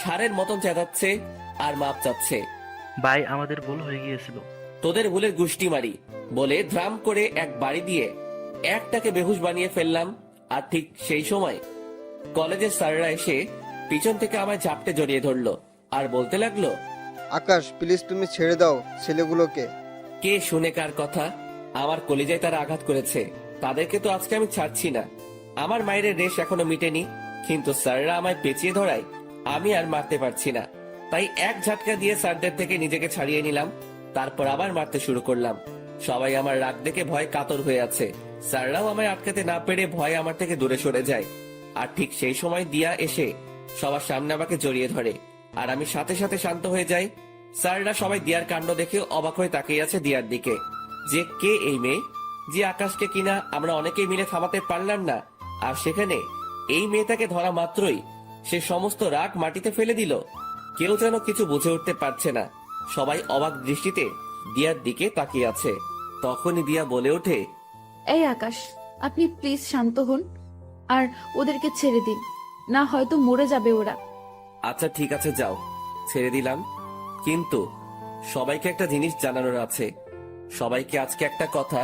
সারের মতন চেঁচাচ্ছে আর মাপ চাচ্ছে। ভাই, আমাদের ভুল হয়ে গিয়েছিল। তোদের ভুলের গুষ্টি মারি বলে ধ্রাম করে এক বাড়ি দিয়ে একটাকে বেহুশ বানিয়ে ফেললাম। আর ঠিক সেই সময় কলেজের স্যাররা এসে পিছন থেকে আমায় ঝাপটে জড়িয়ে ধরলো আর বলতে লাগলো, আকাশ প্লিজ তুমি ছেড়ে দাও ছেলেগুলোকে। কে শুনে কার কথা? আমার কলিজায় তারা আঘাত করেছে, তাদেরকে তো আজকে আমি ছাড়ছি না। আমার মায়ের রেশ এখনো মিটেনি, কিন্তু স্যাররা আমায় পেঁচিয়ে ধরায় আমি আর মারতে পারছি না। তাই এক ঝাটকা দিয়ে স্যারদের থেকে নিজেকে ছাড়িয়ে নিলাম। তারপর আবার মারতে শুরু করলাম। সবাই আমার রাগ দেখে ভয় কাতর হয়ে আছে। স্যাররাও আমায় আটকাতে না পেরে ভয় আমার থেকে দূরে সরে যায়। আর ঠিক সেই সময় দিয়া এসে সবার সামনে আমাকে জড়িয়ে ধরে, আর আমি সাথে সাথে শান্ত হয়ে যাই। স্যাররা সবাই দিয়ার কাণ্ড দেখে অবাক হয়ে তাকিয়ে আছে দিয়ার দিকে, যে কে এই মেয়ে, যে আকাশকে কিনা আমরা অনেকেই মিলে থামাতে পারলাম না। আর সেখানে এই মেয়েটাকে ধরা মাত্রই সে সমস্ত রাগ মাটিতে ফেলে দিল। কেউ যেন কিছু বুঝে উঠতে পারছে না। সবাই অবাক দৃষ্টিতে দিয়ার দিকে তাকিয়ে আছে। তখনই দিয়া বলে ওঠে, এই আকাশ, আপনি প্লিজ শান্ত হন আর ওদেরকে ছেড়ে দিন, না হয়তো মরে যাবে ওরা। আচ্ছা ঠিক আছে, যাও, ছেড়ে দিলাম। কিন্তু সবাইকে একটা জিনিস জানানোর আছে। সবাইকে আজকে একটা কথা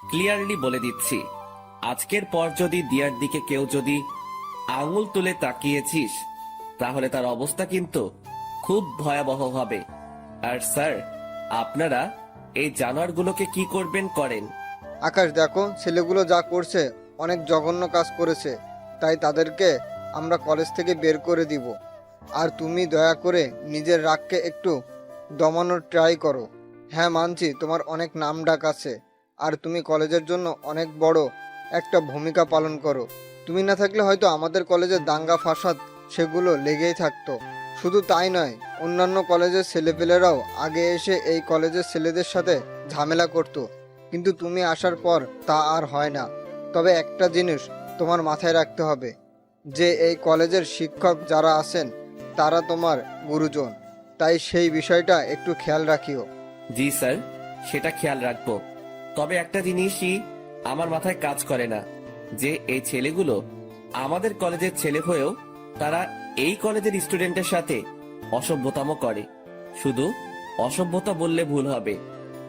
ক্লিয়ারলি বলে দিচ্ছি, আজকের পর যদি দিয়ার দিকে কেউ যদি আঙুল তুলে তাকিয়েছিস, তাহলে তার অবস্থা কিন্তু খুব ভয়াবহ হবে। আর স্যার, আপনারা এই জানোয়ারগুলোকে কি করবেন করেন। আকাশ দেখো, ছেলেগুলো যা করছে অনেক জঘন্য কাজ করেছে, তাই তাদেরকে আমরা কলেজ থেকে বের করে দিব। আর তুমি দয়া করে নিজের রাগকে একটু দমানোর ট্রাই করো। হ্যাঁ মানছি তোমার অনেক নাম ডাক আছে, আর তুমি কলেজের জন্য অনেক বড় একটা ভূমিকা পালন করো। তুমি না থাকলে হয়তো আমাদের কলেজের দাঙ্গা ফাসাদ সেগুলো লেগেই থাকতো। শুধু তাই নয়, অন্যান্য কলেজের ছেলেপেলেরাও আগে এসে এই কলেজের ছেলেদের সাথে ঝামেলা করতো, কিন্তু তুমি আসার পর তা আর হয় না। তবে একটা জিনিস তোমার মাথায় রাখতে হবে যে এই কলেজের শিক্ষক যারা আছেন তারা তোমার গুরুজন, তাই সেই বিষয়টা একটু খেয়াল রাখিও। জি স্যার, সেটা খেয়াল রাখবো। তবে একটা জিনিসই আমার মাথায় কাজ করে না, যে এই ছেলেগুলো আমাদের কলেজের ছেলে হয়েও তারা এই কলেজের স্টুডেন্টের সাথে অসভ্যতামো করে। শুধু অসভ্যতা বললে ভুল হবে,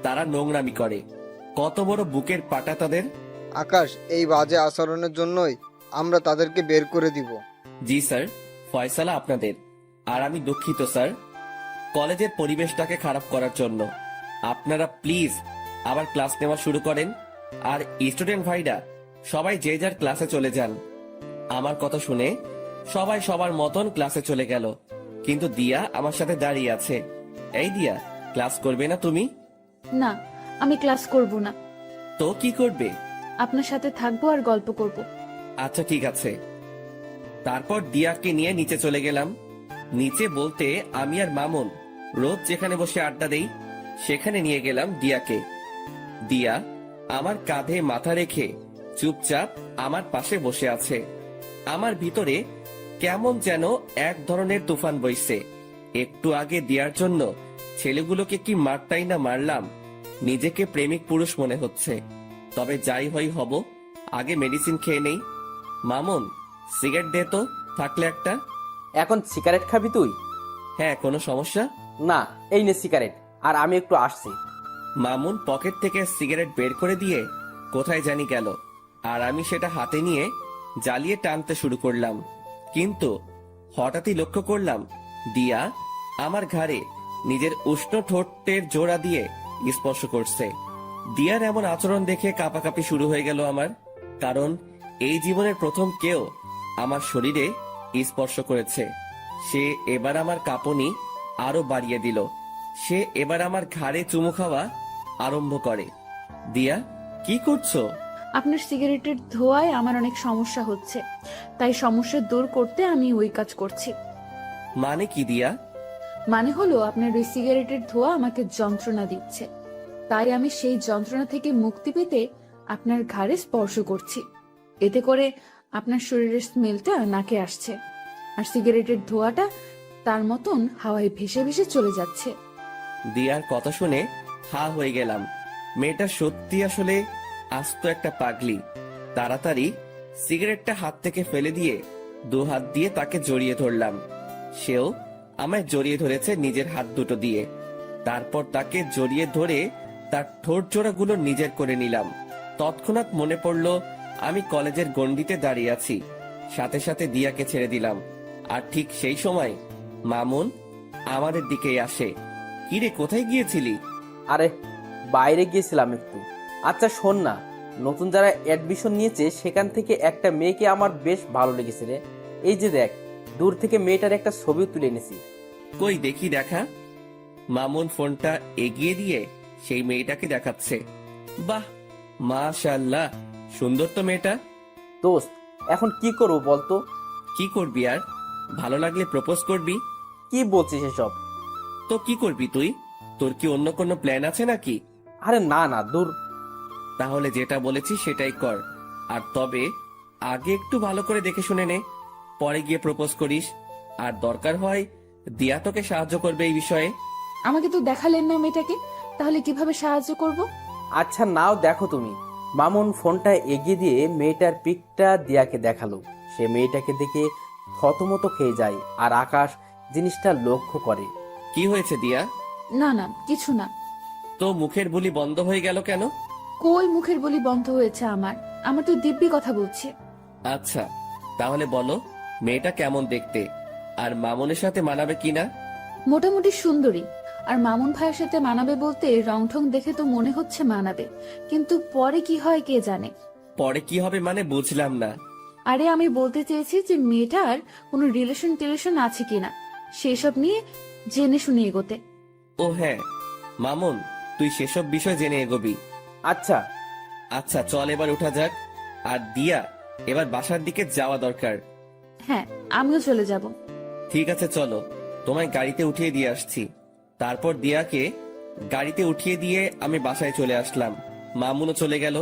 তারা নোংরামি করে। কত বড় বুকের পাটা তাদের। আকাশ, এই বাজে আচরণের জন্যই আমরা তাদেরকে বের করে দিব। জি স্যার, ফয়সালা আপনাদের। আর আমি দুঃখিত স্যার, কলেজের পরিবেশটাকে খারাপ করার জন্য। আপনারা প্লিজ আবার ক্লাস নেওয়া শুরু করেন, আর স্টুডেন্ট ভাইরা সবাই যে যার ক্লাসে চলে যান। আমার কথা শুনে সবাই সবার মতন ক্লাসে চলে গেল, কিন্তু দিয়া আমার সাথে দাঁড়িয়ে আছে। এই দিয়া, ক্লাস করবে না তুমি? না, আমি ক্লাস করব না। তো কি করবে? আপনার সাথে থাকবো আর গল্প করব। আচ্ছা ঠিক আছে। তারপর দিয়াকে নিয়ে নিচে চলে গেলাম। নিচে বলতে আমি আর মামুন রোজ যেখানে বসে আড্ডা দেই সেখানে নিয়ে গেলাম দিয়াকে। দিয়া, আমার কাঁধে মাথা রেখে চুপচাপ আমার পাশে বসে আছে। আমার ভিতরে কেমন যেন এক ধরনের তুফান বইছে। একটু আগে দেওয়ার জন্য ছেলেগুলোকে কি মারটাই না মারলাম। নিজেকে প্রেমিক পুরুষ মনে হচ্ছে। তবে যাই হই হব, আগে মেডিসিন খেয়ে নেই। মামুন, সিগারেট দে তো, থাকলে একটা। এখন সিগারেট খাবি তুই? হ্যাঁ, কোনো সমস্যা? না, এই নে সিগারেট, আর আমি একটু আসছি। মামুন পকেট থেকে সিগারেট বের করে দিয়ে কোথায় জানি গেল, আর আমি সেটা হাতে নিয়ে জ্বালিয়ে টানতে শুরু করলাম। কিন্তু হঠাৎই লক্ষ্য করলাম দিয়া আমার ঘাড়ে নিজের উষ্ণ ঠোঁটের জোড়া দিয়ে স্পর্শ করছে। দিয়ার এমন আচরণ দেখে কাঁপাকাঁপি শুরু হয়ে গেল আমার, কারণ এই জীবনের প্রথম কেউ আমার শরীরে স্পর্শ করেছে। সে এবার আমার কাঁপুনি আরো বাড়িয়ে দিল। সে এবার আমার ঘাড়ে চুমু খাওয়া আরম্ভ করে। দিয়া, কি করছো? আপনার সিগারেটের ধোঁয়ায় আমার অনেক সমস্যা হচ্ছে, তাই সমস্যা দূর করতে আমি ওই কাজ করছি। মানে কি দিয়া? মানে হলো আপনার ওই সিগারেটের ধোঁয়া আমাকে যন্ত্রণা দিচ্ছে, তাই আমি সেই যন্ত্রণা থেকে মুক্তি পেতে আপনার ঘাড়ে স্পর্শ করছি। এতে করে আপনার শরীরের স্মেলটা নাকে আসছে, আর সিগারেটের ধোঁয়াটা তার মতন হাওয়ায় ভেসে ভেসে চলে যাচ্ছে। দিয়ার কথা শুনে হা হয়ে গেলাম। মেয়েটা সত্যি আসলে আস্ত একটা পাগলি। তাড়াতাড়ি সিগারেটটা হাত থেকে ফেলে দিয়ে দু হাত দিয়ে তাকে জড়িয়ে ধরলাম। সেও আমায় জড়িয়ে ধরেছে নিজের হাত দুটো দিয়ে। তারপর তাকে জড়িয়ে ধরে তার ঠোঁট জোড়াগুলো নিজের করে নিলাম। তৎক্ষণাৎ মনে পড়ল আমি কলেজের গণ্ডিতে দাঁড়িয়ে আছি। সাথে সাথে দিয়াকে ছেড়ে দিলাম। আর ঠিক সেই সময় মামুন আমাদের দিকেই আসে। কিরে, কোথায় গিয়েছিলি? আরে, বাইরে গিয়েছিলাম একটু। আচ্ছা শোন না, নতুন যারা অ্যাডমিশন নিয়েছে সেখান থেকে একটা মেয়েকে আমার বেশ ভালো লেগেছে রে। এই যে দেখ, দূর থেকে মেয়েটার একটা ছবিও তুলে এনেছি। কই দেখি, দেখা। মামুন ফোনটা এগিয়ে দিয়ে সেই মেয়েটাকে দেখাচ্ছে। বাহ, মাশাআল্লাহ, সুন্দর তো মেয়েটা। দোস্ত, এখন কি করবো বলতো? কি করবি আর? ভালো লাগলে প্রপোজ করবি। কি বলছিস এসব? তো কি করবি তুই? তোর কি অন্য কোনো প্ল্যান আছে নাকি? আরে না না, দূর। তাহলে যেটা বলেছি সেটাই কর। আর তবে আগে একটু ভালো করে দেখে শুনে নে, পরে গিয়ে প্রপোজ করিস। আর দরকার হয় দিয়া তোকে সাহায্য করবে এই বিষয়ে। আমাকে তো দেখালেন না মেয়েটাকে, তাহলে কিভাবে সাহায্য করব? আচ্ছা নাও দেখো তুমি। মামুন ফোনটা এগিয়ে দিয়ে মেয়েটার পিকটা দিয়াকে দেখালো। সে মেয়েটাকে দেখে থতমত খেয়ে যায়, আর আকাশ জিনিসটা লক্ষ্য করে। কি হয়েছে দিয়া? না না, কিছু না। তো মুখের বুলি বন্ধ হয়ে গেল কেন? কই মুখের বলি বন্ধ হয়েছে আমার তো দিব্যি কথা বলছে। আচ্ছা, তাহলে বলো মেয়েটা কেমন দেখতে, আর মামুনের সাথে মানাবে কিনা? মোটামুটি সুন্দরী, আর মামুন ভাইয়ের সাথে মানাবে বলতে রং ঠং দেখে তো মনে হচ্ছে মানাবে, কিন্তু পরে কি হয় কে জানে। পরে কি হবে মানে বুঝলাম না। আরে আমি বলতে চেয়েছি যে মেয়েটার কোনো রিলেশন আছে কিনা সেসব নিয়ে জেনে শুনে এগোতে। ও হ্যাঁ, মামুন তুই সেসব বিষয় জেনে এগোবি। আচ্ছা আচ্ছা চল এবার উঠা যাক। আর দিয়া, এবার বাসার দিকে যাওয়া দরকার। হ্যাঁ, আমিও চলে যাব। ঠিক আছে চলো, তোমায় গাড়িতে উঠিয়ে দিয়ে আসছি। তারপর দিয়াকে গাড়িতে উঠিয়ে দিয়ে আমি বাসায় চলে আসলাম। মামুনও চলে গেল।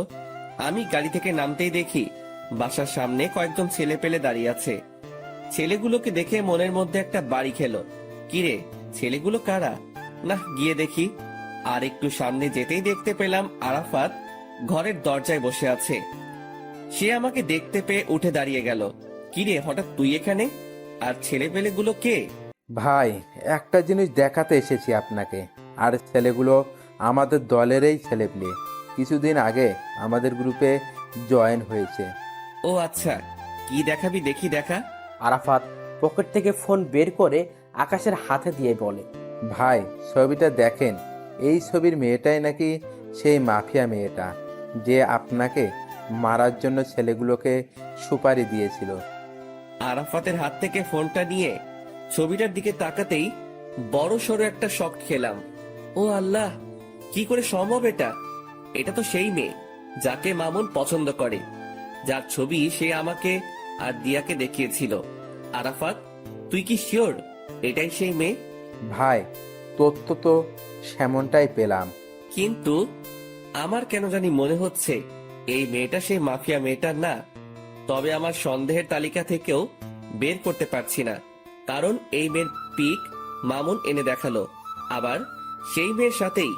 আমি গাড়ি থেকে নামতেই দেখি বাসার সামনে কয়েকজন ছেলে পেলে দাঁড়িয়ে আছে। ছেলেগুলোকে দেখে মনের মধ্যে একটা বাড়ি খেলো। কিরে, ছেলেগুলো কারা? না, গিয়ে দেখি। আর একটু সামনে যেতেই দেখতে পেলাম আরাফাত ঘরের দরজায় বসে আছে। সে আমাকে দেখতে পেয়ে উঠে দাঁড়িয়ে গেল। কিরে, হঠাৎ তুই এখানে? আর ছেলে পেলেগুলো কে? ভাই, একটা জিনিস দেখাতে এসেছি আপনাকে। আর ছেলেগুলো আমাদের দলেরই ছেলেপেলে, কিছুদিন আগে আমাদের গ্রুপে জয়েন হয়েছে। ও আচ্ছা, কি দেখাবি দেখি, দেখা। আরাফাত পকেট থেকে ফোন বের করে আকাশের হাতে দিয়ে বলে, ভাই, ছবিটা দেখেন। এই ছবির মেয়েটাই নাকি সেই মাফিয়া মেয়েটা যে আপনাকে মারার জন্য ছেলেগুলোকে সুপারি দিয়েছিল। আরাফাতের হাত থেকে ফোনটা নিয়ে ছবিটার দিকে তাকাতেই বড় সড়ো একটা শক খেলাম। ও আল্লাহ, কি করে সম্ভব এটা? এটা তো সেই মেয়ে যাকে মামুন পছন্দ করে, যার ছবি সে আমাকে আর দিয়াকে দেখিয়েছিল। আরাফাত, তুই কি শিওর এটাই সেই মেয়ে? ভাই, তথ্য তো সেমনটাই পেলাম। কিন্তু আমার কেন জানি মনে হচ্ছে এই মেয়েটা সেই মাফিয়া মেয়েটার না। তবে আমার সন্দেহের তালিকা থেকেও বের করতে পারছি না, কারণ এই মেয়ের পিক মামুন এনে দেখালো, আবার সেই মেয়ের সাথেই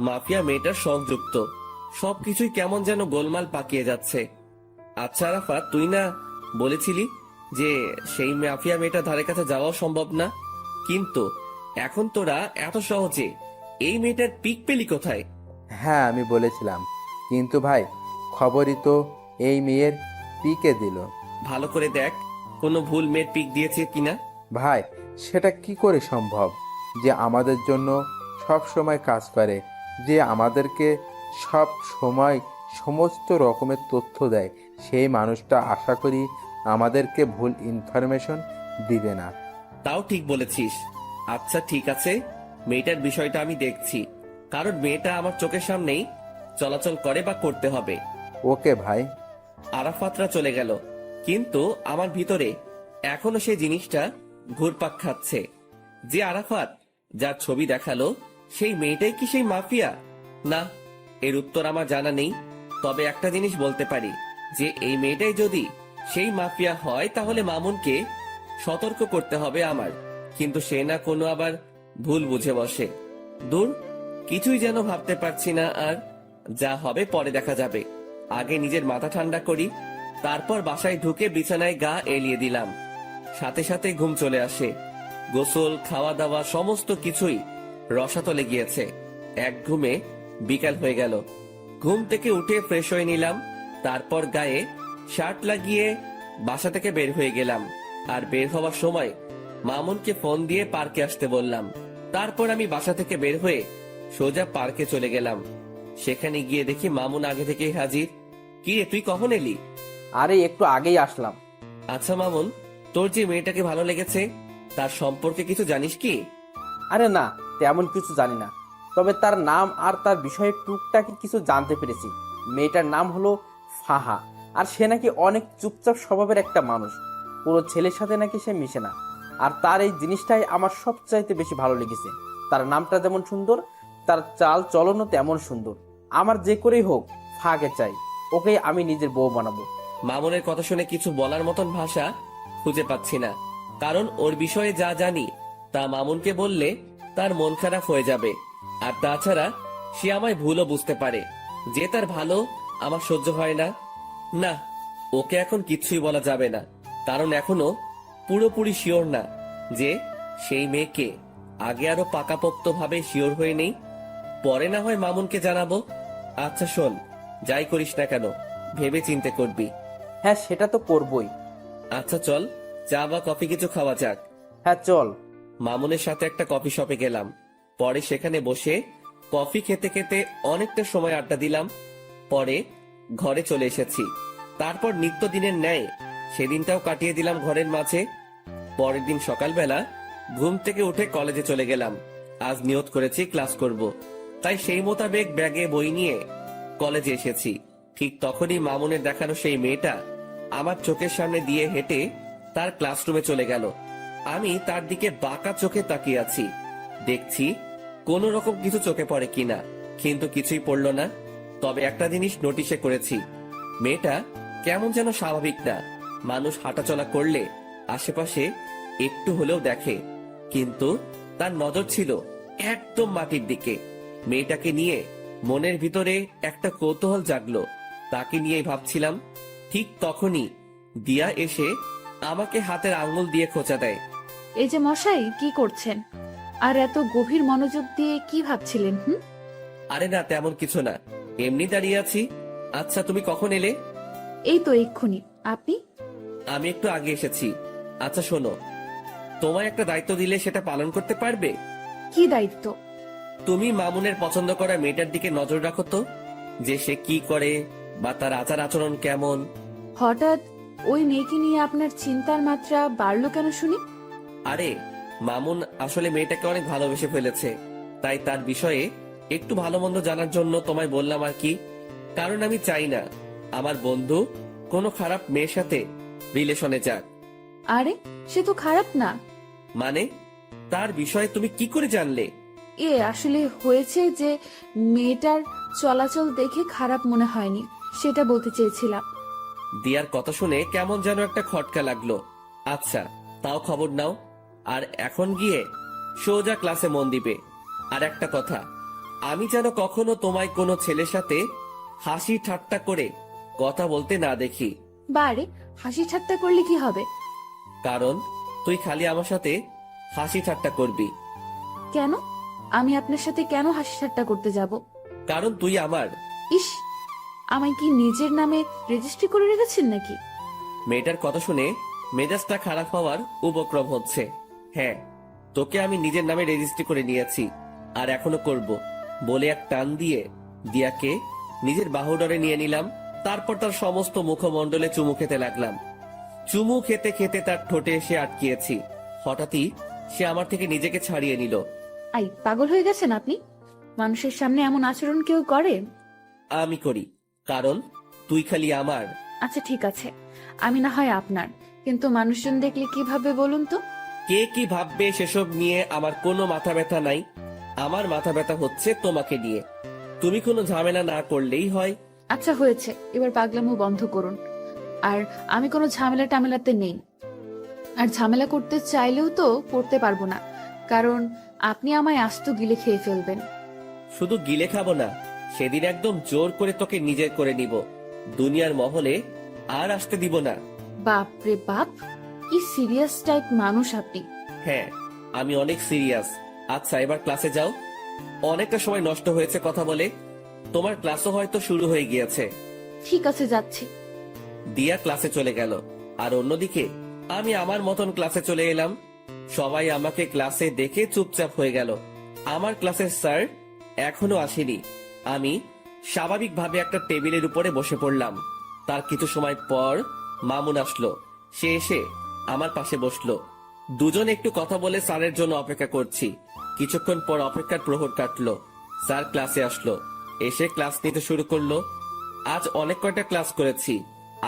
মাফিয়া মেয়েটার সংযুক্ত। সবকিছুই কেমন যেন গোলমাল পাকিয়ে যাচ্ছে। আচ্ছা আরাফাত, তুই না বলেছিলি যে সেই মাফিয়া মেয়েটার ধারে কাছে যাওয়াও সম্ভব না, কিন্তু এখন তোরা এত সহজে এই মেয়েটার পিক পেলি কোথায়? হ্যাঁ, আমি বলেছিলাম, কিন্তু ভাই খবরই তো এই মেয়ের পিকে দিল। ভালো করে দেখ কোনো ভুল মেয়ের পিক দিয়েছে কিনা। ভাই সেটা কি করে সম্ভব? যে আমাদের জন্য সব সময় কাজ করে, যে আমাদেরকে সব সময় সমস্ত রকমের তথ্য দেয়, সেই মানুষটা আশা করি আমাদেরকে ভুল ইনফরমেশন দিবে না। তাও ঠিক বলেছিস। আচ্ছা ঠিক আছে, মেয়েটার বিষয়টা আমি দেখছি, কারণ মেয়েটা আমার চোখের সামনেই চলাচল করে বা করতে হবে। ওকে ভাই। আরাফাতরা চলে গেল, কিন্তু আমার ভিতরে এখনো সেই জিনিসটা ঘুরপাক খাচ্ছে যে আরাফাত যার ছবি দেখালো সেই মেয়েটাই কি সেই মাফিয়া? না, এর উত্তর আমার জানা নেই। তবে একটা জিনিস বলতে পারি যে এই মেয়েটাই যদি সেই মাফিয়া হয় তাহলে মামুনকে সতর্ক করতে হবে আমার, কিন্তু সে না কোনো আবার ভুল বুঝে বসে। দূর, কিছুই যেন ভাবতে পারছি না, আর যা হবে পরে দেখা যাবে। আগে নিজের মাথা ঠান্ডা করি, তারপর বাসায় ঢুকে বিছানায় গা এলিয়ে দিলাম। সাথে সাথে ঘুম চলে আসে। গোসল, খাওয়া দাওয়া সমস্ত কিছুই রসাতলে গিয়েছে। এক ঘুমে বিকাল হয়ে গেল। ঘুম থেকে উঠে ফ্রেশ হয়ে নিলাম, তারপর গায়ে শার্ট লাগিয়ে বাসা থেকে বের হয়ে গেলাম। আর বের হওয়ার সময় মামুনকে ফোন দিয়ে পার্কে আসতে বললাম। তারপর আমি বাসা থেকে বের হয়ে সোজা পার্কে চলে গেলাম। সেখানে গিয়ে দেখি মামুন আগে থেকেই হাজির। কি রে, তুই কখন এলি? আরে একটু আগেই আসলাম। আচ্ছা মামুন, তোর যে মেয়েটাকে ভালো লেগেছে তার সম্পর্কে কিছু জানিস কি? আরে না, তেমন কিছু জানি না, তবে তার নাম আর তার বিষয়ে টুকটাকি কিছু জানতে পেরেছি। মেয়েটার নাম হলো ফাহা, আর সে নাকি অনেক চুপচাপ স্বভাবের একটা মানুষ। কোনো ছেলের সাথে নাকি সে মিশে না, আর তার এই জিনিসটাই আমার সবচাইতে বেশি ভালো লেগেছে। তার নামটা যেমন সুন্দর, তার চাল চলনও তেমন সুন্দর। আমার যে করেই হোক ফাহাকে চাই, ওকেই আমি নিজের বউ বানাবো। মামুনের কথা শুনে কিছু বলার মতন ভাষা খুঁজে পাচ্ছি না, কারণ ওর বিষয়ে যা জানি তা মামুনকে বললে তার মন খারাপ হয়ে যাবে। আর তাছাড়া সে আমায় ভুলও বুঝতে পারে, যে তার ভালো আমার সহ্য হয় না। না, ওকে এখন কিছুই বলা যাবে না, কারণ এখনো পুরোপুরি শিওর না যে সেই মেয়েকে। আগে আরো পাকাপোক্ত ভাবে শিওর হয়ে নেই, পরে না হয় মামুনকে জানাবো। আচ্ছা শোন, যাই করিস না কেন ভেবে চিন্তে করবি। হ্যাঁ, সেটা তো করবই। আচ্ছা চল, চা বা কফি কিছু খাওয়া যাক। হ্যাঁ চল। মামুনের সাথে একটা কফি শপে গেলাম। পরে সেখানে বসে কফি খেতে খেতে অনেকটা সময় আড্ডা দিলাম। পরে ঘরে চলে এসেছি। তারপর নিত্যদিনের ন্যায় সেদিনটাও কাটিয়ে দিলাম ঘরের মাঝে। পরের দিন সকালবেলা ঘুম থেকে উঠে কলেজে চলে গেলাম। আজ নিয়ত করেছি ক্লাস করব, তাই সেই মোতাবেক ব্যাগে বই নিয়ে কলেজে এসেছি। ঠিক তখনই মামুনের দেখানো সেই মেয়েটা আমার চোখের সামনে দিয়ে হেঁটে তার ক্লাসরুমে চলে গেল। আমি তার দিকে বাঁকা চোখে তাকিয়ে আছি, দেখছি কোন রকম কিছু চোখে পড়ে কিনা, কিন্তু কিছুই পড়লো না। তবে একটা জিনিস নোটিশে করেছি, মেয়েটা কেমন যেন স্বাভাবিক না। মানুষ হাঁটাচলা করলে আশেপাশে একটু হলেও দেখে, কিন্তু তার নজর ছিল একদম মাটির দিকে। মেয়েটাকে নিয়ে মনের ভিতরে একটা কৌতূহল জাগলো, তাকে নিয়ে ভাবছিলাম। ঠিক তখনই দিয়া এসে আমাকে হাতের আঙ্গুল দিয়ে খোঁচা দেয়। এই যে মশাই, কি করছেন? আর এত গভীর মনোযোগ দিয়ে কি ভাবছিলেন? আরে না, তেমন কিছু না, এমনি দাঁড়িয়ে আছি। আচ্ছা তুমি কখন এলে? এই তো এক্ষুনি। আপনি? আমি একটু আগে এসেছি। আচ্ছা শোনো, তোমায় একটা দায়িত্ব দিলে সেটা পালন করতে পারবে? কি দায়িত্ব? তুমি মামুনের পছন্দ করা মেয়েটার দিকে নজর রাখো তো, যে সে কি করে বা তার আচার আচরণ কেমন। হঠাৎ ওই মেয়েকে নিয়ে আপনার চিন্তার মাত্রা বাড়লো কেন শুনি? আরে মামুন আসলে মেয়েটাকে অনেক ভালোবেসে ফেলেছে, তাই তার বিষয়ে একটু ভালো মন্দ জানার জন্য তোমায় বললাম আর কি। কারণ আমি চাই না আমার বন্ধু কোনো খারাপ মেয়ের সাথে রিলেশনে যাক। আরে সে তো খারাপ না। মানে? তার বিষয়ে তুমি কি করে জানলে? আসলে হয়েছে যে মেয়েটার চলাচল দেখে খারাপ মনে হয়নি, সেটা বলতে চেয়েছিলাম। দিয়ার কথা শুনে কেমন যেন একটা খটকা লাগলো। আচ্ছা, তাও খবর নাও। আর এখন গিয়ে সোজা ক্লাসে মন দিবে। আর একটা কথা, আমি যেন কখনো তোমায় কোনো ছেলের সাথে হাসি ঠাট্টা করে কথা বলতে না দেখি। বারে, হাসি ঠাট্টা করলে কি হবে? কারণ তুই খালি আমার সাথে হাসি ঠাট্টা করবি। কেন? আমি আপনার সাথে কেন হাসি ঠাট্টা করতে যাব? কারণ তুই আমার। ইস, আমায় কি নিজের নামে রেজিস্ট্রি করে রেখেছেন নাকি? মেয়েটার কথা শুনে মেজাজটা খারাপ হওয়ার উপক্রম হচ্ছে। হ্যাঁ, তোকে আমি নিজের নামে রেজিস্ট্রি করে নিয়েছি, আর এখনো করব বলে এক টান দিয়ে দিয়াকে নিজের বাহুডরে নিয়ে নিলাম। তারপর তার সমস্ত মুখমণ্ডলে চুমু খেতে লাগলাম। চুমু খেতে খেতে তার ঠোঁটে এসে আটকিয়েছি। হঠাৎই সে আমার থেকে নিজেকে ছাড়িয়ে নিল। আই, পাগল হয়ে গেছেন আপনি? মানুষের সামনে এমন আচরণ কেউ করে? আমি করি, কারণ তুই খালি আমার। আচ্ছা ঠিক আছে, আমি না হয় আপনার, কিন্তু মানুষজন দেখলে কি ভাববে বলুন তো? কে কি ভাববে সেসব নিয়ে আমার কোনো মাথা ব্যথা নাই। আমার মাথা ব্যথা হচ্ছে তোমাকে নিয়ে। তুমি কোনো ঝামেলা না করলেই হয়। আচ্ছা হয়েছে, এবার পাগলামো বন্ধ করুন। আর আমি কোনো ঝামেলা টামেলাতে নেই, আর ঝামেলা করতে চাইলেও তো করতে পারবো না, কারণ আপনি আমায় আস্ত গিলে খেয়ে ফেলবেন। শুধু গিলে খাবো না, সেদিন একদম জোর করে তোকে নিজের করে নিব। দুনিয়ার মহলে আর আসতে দিব না। বাপ রে বাপ, কি সিরিয়াস টাইপ মানুষ আপনি। হ্যাঁ, আমি অনেক সিরিয়াস। আচ্ছা, এবার ক্লাসে যাও। অনেকটা সময় নষ্ট হয়েছে কথা বলে। তোমার ক্লাসও হয়তো শুরু হয়ে গিয়েছে। ঠিক আছে, যাচ্ছি। দিয়া ক্লাসে চলে গেল, আর অন্যদিকে আমি আমার মতন ক্লাসে চলে এলাম। সবাই আমাকে ক্লাসে দেখে চুপচাপ হয়ে গেল। আমার ক্লাসের স্যার এখনো আসেনি। আমি স্বাভাবিকভাবে একটা টেবিলের উপরে বসে পড়লাম। তার কিছু সময় পর মামুন আসলো। সে এসে আমার পাশে বসলো। দুজন একটু কথা বলে স্যারের জন্য অপেক্ষা করছি। কিছুক্ষণ পর অপেক্ষার প্রহর কাটলো। স্যার ক্লাসে আসলো, এসে ক্লাস নিতে শুরু করলো। আজ অনেক কয়টা ক্লাস করেছি,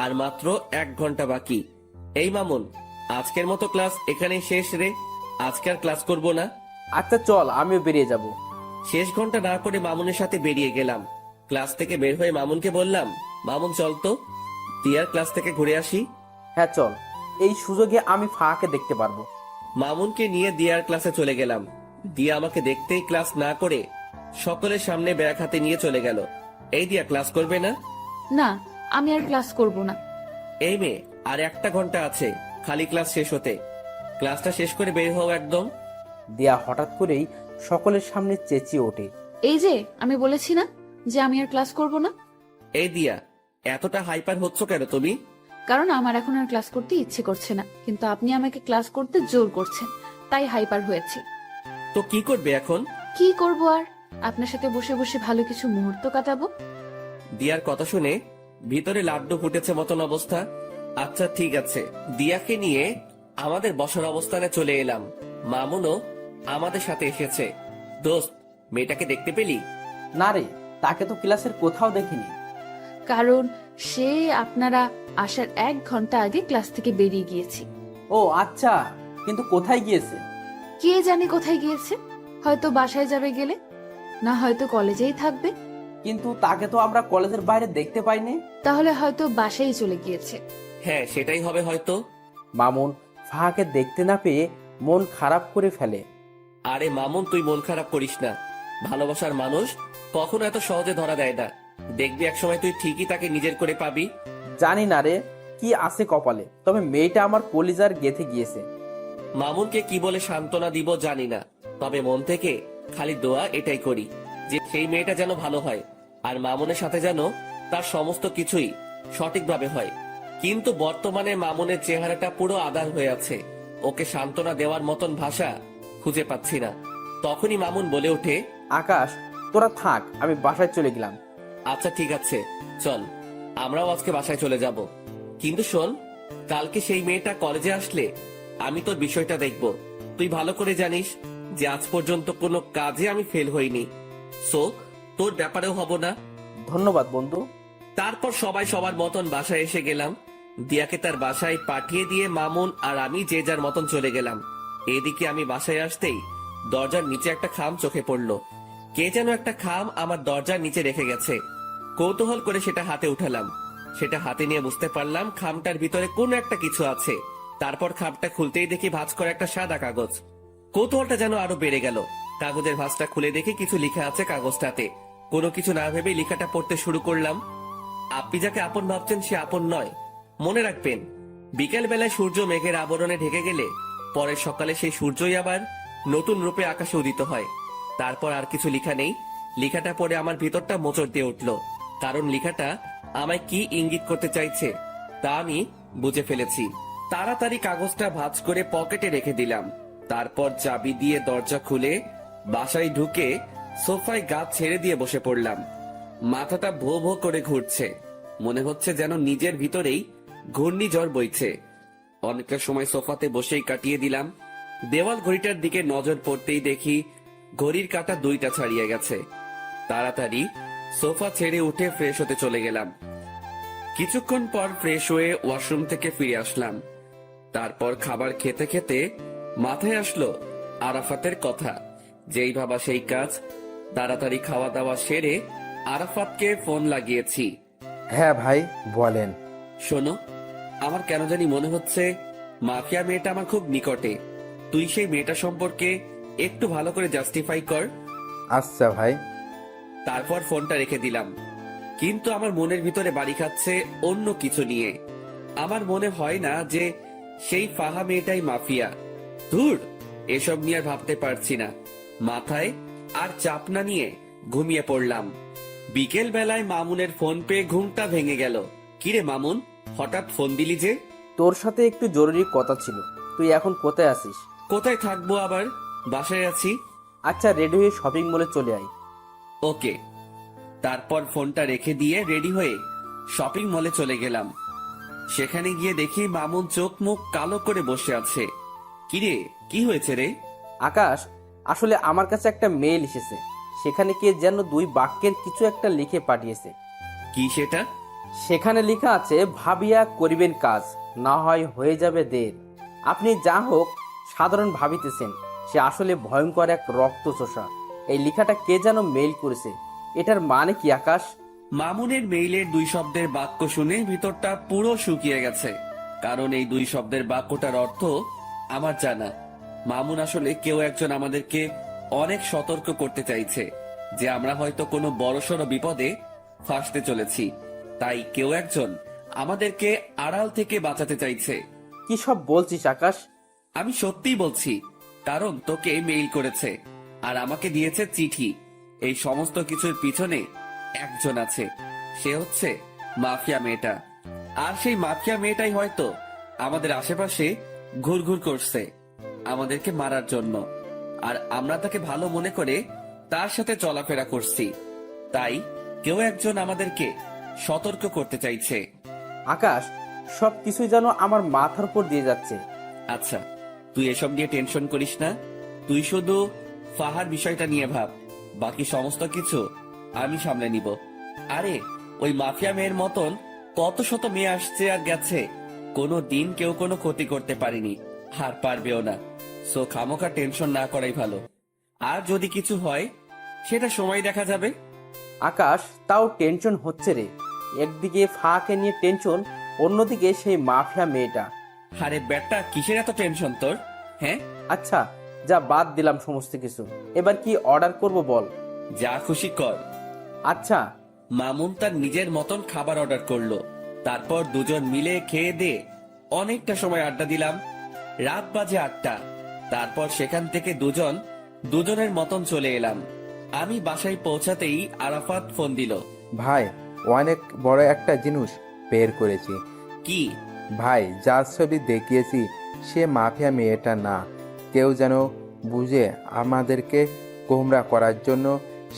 আর মাত্র 1 ঘন্টা বাকি। এই মামুন, আজকের মতো ক্লাস এখানেই শেষ রে। আজকে আর ক্লাস করব না। আচ্ছা চল, আমিও বেরিয়ে যাব। শেষ ঘন্টা না করে মামুনের সাথে বেরিয়ে গেলাম। ক্লাস থেকে বের হয়ে মামুনকে বললাম, মামুন চল তো, দিয়ার ক্লাস থেকে ঘুরে আসি। হ্যাঁ চল, এই সুযোগে আমি ফাঁকে দেখতে পারবো। মামুনকে নিয়ে দিয়ার ক্লাসে চলে গেলাম। দিয়া আমাকে দেখতেই ক্লাস না করে সকলের সামনে ব্যাগ হাতে নিয়ে চলে গেল। এই দিয়া ক্লাস করবে না? না, আমি আর ক্লাস করব না। এই মেয়ে, আর 1 ঘন্টা আছে খালি ক্লাস শেষ হতে। ক্লাসটা শেষ করে বের হও একদম। দিয়া হঠাৎ করেই সকলের সামনে চেঁচিয়ে ওঠে। এই যে আমি বলেছি না যে আমি আর ক্লাস করব না। এই দিয়া, এতটা হাইপার হচ্ছ কেন তুমি? কারণ আমার এখন আর ক্লাস করতে ইচ্ছে করছে না, কিন্তু আপনি আমাকে ক্লাস করতে জোর করছেন, তাই হাইপার হয়েছে। তো কি করবে এখন? কি করব আর, আপনার সাথে বসে বসে ভালো কিছু মুহূর্ত কাটাবো। দিয়ার কথা শুনে ভিতরে লাড্ডু ফুটেছে মতন অবস্থা। আচ্ছা ঠিক আছে, দিয়াকে নিয়ে আমাদের বসার অবস্থানে চলে এলাম। মামুনও আমাদের সাথে এসেছে। দোস্ত, মেয়েটাকে দেখতে পেলি? না রে, তাকে তো ক্লাসের কোথাও দেখিনি। কারণ সে আপনারা আসার 1 ঘন্টা আগে ক্লাস থেকে বেরিয়ে গিয়েছি। ও আচ্ছা, কিন্তু কোথায় গিয়েছে? কে জানে কোথায় গিয়েছে, হয়তো বাসায় যাবে গেলে, না হয়তো কলেজেই থাকবে। কিন্তু তাকে তো আমরা কলেজের বাইরে দেখতে পাইনি। তাহলে হয়তো বাসায় চলে গিয়েছে। হ্যাঁ, সেটাই হবে হয়তো। মামুন ফাহাকে দেখতে না পেয়ে মন খারাপ করে ফেলে। আরে মামুন, তুই মন খারাপ করিস না। ভালোবাসার মানুষ কখনো এত সহজে ধরা দেয় না। দেখবি একসময় তুই ঠিকই তাকে নিজের করে পাবি। জানি না রে কি আছে কপালে, তবে মেয়েটা আমার কলিজার গেথে গিয়েছে। মামুনকে কি বলে সান্ত্বনা দিব জানি না, তবে মন থেকে খালি দোয়া এটাই করি যে সেই মেয়েটা যেন ভালো হয়, আর মামুনের সাথে যেন তার সমস্ত কিছুই সঠিকভাবে হয়। কিন্তু বর্তমানে মামুনের চেহারাটা পুরো আধার হয়ে আছে। ওকে সান্ত্বনা দেওয়ার মতন ভাষা খুঁজে পাচ্ছি না। তখনই মামুন বলে ওঠে, আকাশ, তোরা থাক, আমি বাসায় চলে গেলাম। আচ্ছা ঠিক আছে, চল আমরাও আজকে বাসায় চলে যাব। কিন্তু শোন, কালকে সেই মেয়েটা কলেজে আসলে আমি তোর বিষয়টা দেখব। তুই ভালো করে জানিস যে আজ পর্যন্ত কোনো কাজে আমি ফেল হইনি। সো তোর ব্যাপারেও হব না। ধন্যবাদ বন্ধু। তারপর সবাই সবার মতন বাসায় এসে গেলাম। দিয়াকে তার বাসায় পাঠিয়ে দিয়ে মামুন আর আমি যে যার মতন চলে গেলাম। এদিকে আমি বাসায় আসতেই দরজার নিচে একটা খাম চোখে পড়লো। কে যেন একটা খাম আমার দরজার নিচে রেখে গেছে। কৌতূহল করে সেটা হাতে উঠালাম। সেটা হাতে নিয়ে বুঝতে পারলাম খামটার ভিতরে কোনো একটা কিছু আছে। তারপর খামটা খুলতেই দেখি ভাঁজ করা একটা সাদা কাগজ। কৌতূহলটা যেন আরো বেড়ে গেল। কাগজের ভাঁজটা খুলে দেখি কিছু লেখা আছে কাগজটাতে। কোনো কিছু না ভেবে লেখাটা পড়তে শুরু করলাম। আপনি যাকে আপন ভাবছেন সে আপন নয়। মনে রাখবেন, বিকেল বেলায় সূর্য মেঘের আবরণে ঢেকে গেলে পরের সকালে সেই সূর্যই আবার নতুন রূপে আকাশে উদিত হয়। তারপর আর কিছু লেখা নেই। লেখাটা পড়ে আমার ভিতরটা মোচড় দিয়ে উঠল, কারণ লেখাটা আমায় কি ইঙ্গিত করতে চাইছে তা আমি বুঝে ফেলেছি। তাড়াতাড়ি কাগজটা ভাঁজ করে পকেটে রেখে দিলাম। তারপর চাবি দিয়ে দরজা খুলে বাসায় ঢুকে সোফায় গা ছেড়ে দিয়ে বসে পড়লাম। মাথাটা ভো ভো করে ঘুরছে, মনে হচ্ছে যেন নিজের ভিতরেই ঘূর্ণিঝড় বইছে। অনেকটা সময় সোফাতে বসেই কাটিয়ে দিলাম। দেওয়াল ঘড়িটার দিকে নজর পড়তেই দেখি ঘড়ির কাঁটা 2টা ছাড়িয়ে গেছে। তাড়াতাড়ি সোফা ছেড়ে উঠে ফ্রেশ হতে চলে গেলাম। কিছুক্ষণ পর ফ্রেশ হয়ে ওয়াশরুম থেকে ফিরে আসলাম। তারপর খাবার খেতে খেতে মাথায় আসলো আরাফাতের কথা। যেই ভাবা সেই কাজ। তাড়াতাড়ি খাওয়া দাওয়া সেরে আরাফাতকে ফোন লাগিয়েছি। হ্যাঁ ভাই, বলেন। শোনো, আমার কেন জানি মনে হচ্ছে মাফিয়া মেয়েটা আমার খুব নিকটে। তুই সেই মেয়েটা সম্পর্কে একটু ভালো করে জাস্টিফাই কর। আচ্ছা ভাই। তারপর ফোনটা রেখে দিলাম। কিন্তু আমার মনের ভিতরে বাড়ি খাচ্ছে অন্য কিছু নিয়ে। আমার মনে হয় না যে সেই ফাহা মেয়েটাই মাফিয়া। ধুর, এসব নিয়ে আর ভাবতে পারছি না। মাথায় আর চাপ না নিয়ে ঘুমিয়ে পড়লাম। বিকেল বেলায় মামুনের ফোন পেয়ে ঘুমটা ভেঙে গেল। কিরে মামুন, হঠাৎ ফোন দিলি যে? তোর সাথে একটু জরুরি কথা ছিল। তুই এখন কোথায় আছিস? কোথায় থাকবো আবার, বাসায় আছি। আচ্ছা, রেডি হয়ে শপিং মলে চলে আয়। ওকে। তারপর ফোনটা রেখে দিয়ে রেডি হয়ে শপিং মলে চলে গেলাম। সেখানে গিয়ে দেখি মামুন চোখ মুখ কালো করে বসে আছে। কিরে, কি হয়েছে রে? আকাশ, আসলে আমার কাছে একটা মেইল এসেছে। সেখানে কে যেন 2 বাক্যের কিছু একটা লিখে পাঠিয়েছে। কি সেটা? সেখানে লেখা আছে, ভাবিয়া করিবেন কাজ, না হয় হয়ে যাবে দের। আপনি যা হোক সাধারণ ভাবিতেছেন, সে আসলে ভয়ঙ্কর এক রক্তচোষা। এই লেখাটা কে যেন মেইল করেছে। এটার মানে কি আকাশ? মামুনের মেইলের 2 শব্দের বাক্য শুনে ভিতরটা পুরো শুকিয়ে গেছে। কারণ এই 2 শব্দের বাক্যটার অর্থ আমার জানা। মামুন আসলে কেউ একজন আমাদেরকে অনেক সতর্ক করতে চাইছে যে আমরা হয়তো কোনো বড়সড় বিপদে ফাঁসতে চলেছি। তাই কেউ একজন আমাদেরকে আড়াল থেকে বাঁচাতে চাইছে। কি সব বলছিস আকাশ? আমি সত্যিই বলছি, কারণ তোকে মেইল করেছে আর আমাকে দিয়েছে চিঠি। এই সমস্ত কিছুর পিছনে একজন আছে, সে হচ্ছে মাফিয়া মেয়েটা। আর সেই মাফিয়া মেয়েটাই হয়তো আমাদের আশেপাশে ঘুরঘুর করছে আমাদেরকে মারার জন্য। আর আমরা তাকে ভালো মনে করে তার সাথে চলাফেরা করছি। তাই কেউ একজন আমাদেরকে সতর্ক করতে চাইছে। আকাশ, সব কিছুই যেন আমার মাথার উপর দিয়ে যাচ্ছে। আচ্ছা, তুই এসব নিয়ে টেনশন করিস না। তুই শুধু ফাহার বিষয়টা নিয়ে ভাব, বাকি সমস্ত কিছু আমি সামলে নিব। আরে, ওই মাফিয়া মেয়ের মতন কত শত মেয়ে আসছে আর গেছে, কোনো দিন কেউ কোনো ক্ষতি করতে পারেনি, আর পারবেও না। সো খামোখা টেনশন না করাই ভালো। আর যদি কিছু হয় সেটা সময় দেখা যাবে। আকাশ, তাও টেনশন হচ্ছে রে। একদিকে ফাঁকে নিয়ে টেনশন, অন্যদিকে সেই মাফিয়া মেয়েটা। আরে বেটা, কিসের এত টেনশন তোর? হ্যাঁ, আচ্ছা, যা বাদ দিলাম সমস্ত কিছু। এবার কি অর্ডার করব বল? যা খুশি কর। আচ্ছা। মামুন তার নিজের মতন খাবার অর্ডার করলো। তারপর দুজন মিলে খেয়ে দিয়ে অনেকটা সময় আড্ডা দিলাম। রাত বাজে 8টা। তারপর সেখান থেকে দুজনের মতন চলে এলাম। আমি বাসায় পৌঁছাতেই আরাফাত ফোন দিল। ভাই, অনেক বড় একটা জিনিস বের করেছি। কি? ভাই, যার ছবি দেখিয়েছি সে মাফিয়া মেয়েটা না। কেউ যেন বুঝে আমাদেরকে গোমরা করার জন্য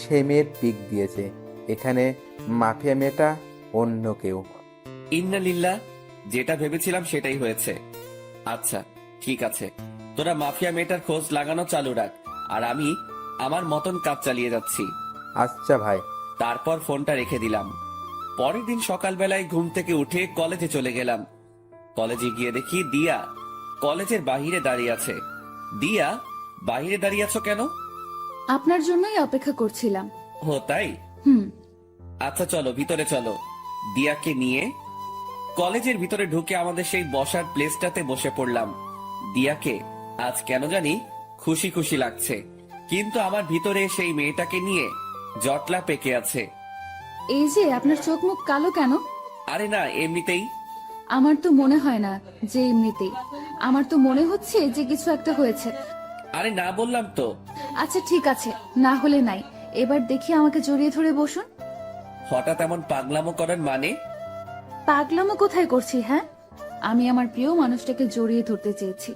সে মেয়ের পিক দিয়েছে। এখানে মাফিয়া মেয়েটা অন্য কেউ। ইন্না লিল্লাহ, যেটা ভেবেছিলাম সেটাই হয়েছে। আচ্ছা ঠিক আছে, তোরা মাফিয়া মেয়েটার খোঁজ লাগানো চালু রাখ, আর আমি আমার মতন কাজ চালিয়ে যাচ্ছি। আচ্ছা ভাই। তারপর ফোনটা রেখে দিলাম। পরের দিন সকালবেলায় ঘুম থেকে উঠে কলেজে চলে গেলাম। কলেজে গিয়ে দেখি দিয়া কলেজের বাহিরে দাঁড়িয়ে আছে। দিয়া বাইরে দাঁড়িয়ে আছো কেন? আপনার জন্যই অপেক্ষা করছিলাম। ও তাই? হুম। আচ্ছা চলো ভিতরে চলো। দিয়াকে নিয়ে কলেজের ভিতরে ঢুকে আমাদের সেই বসার প্লেসটাতে বসে পড়লাম। দিয়াকে আজ কেন জানি খুশি খুশি লাগছে, কিন্তু আমার ভিতরে সেই মেয়েটাকে নিয়ে জটলা পেকে আছে। এই যে আপনার চোখ মুখ কালো কেন? আরে না, এমনিতেই। আমার তো মনে হয় না যে এমনিতেই। আমার তো মনে হচ্ছে যে কিছু একটা হয়েছে। আরে না বললাম তো। আচ্ছা ঠিক আছে, না হলে নাই। এবার দেখি আমাকে জড়িয়ে ধরে বসুন। হঠাৎ এমন পাগলামো করার মানে? পাগলামো কোথায় করছি? হ্যাঁ, আমি আমার প্রিয় মানুষটাকে জড়িয়ে ধরতে চেয়েছি,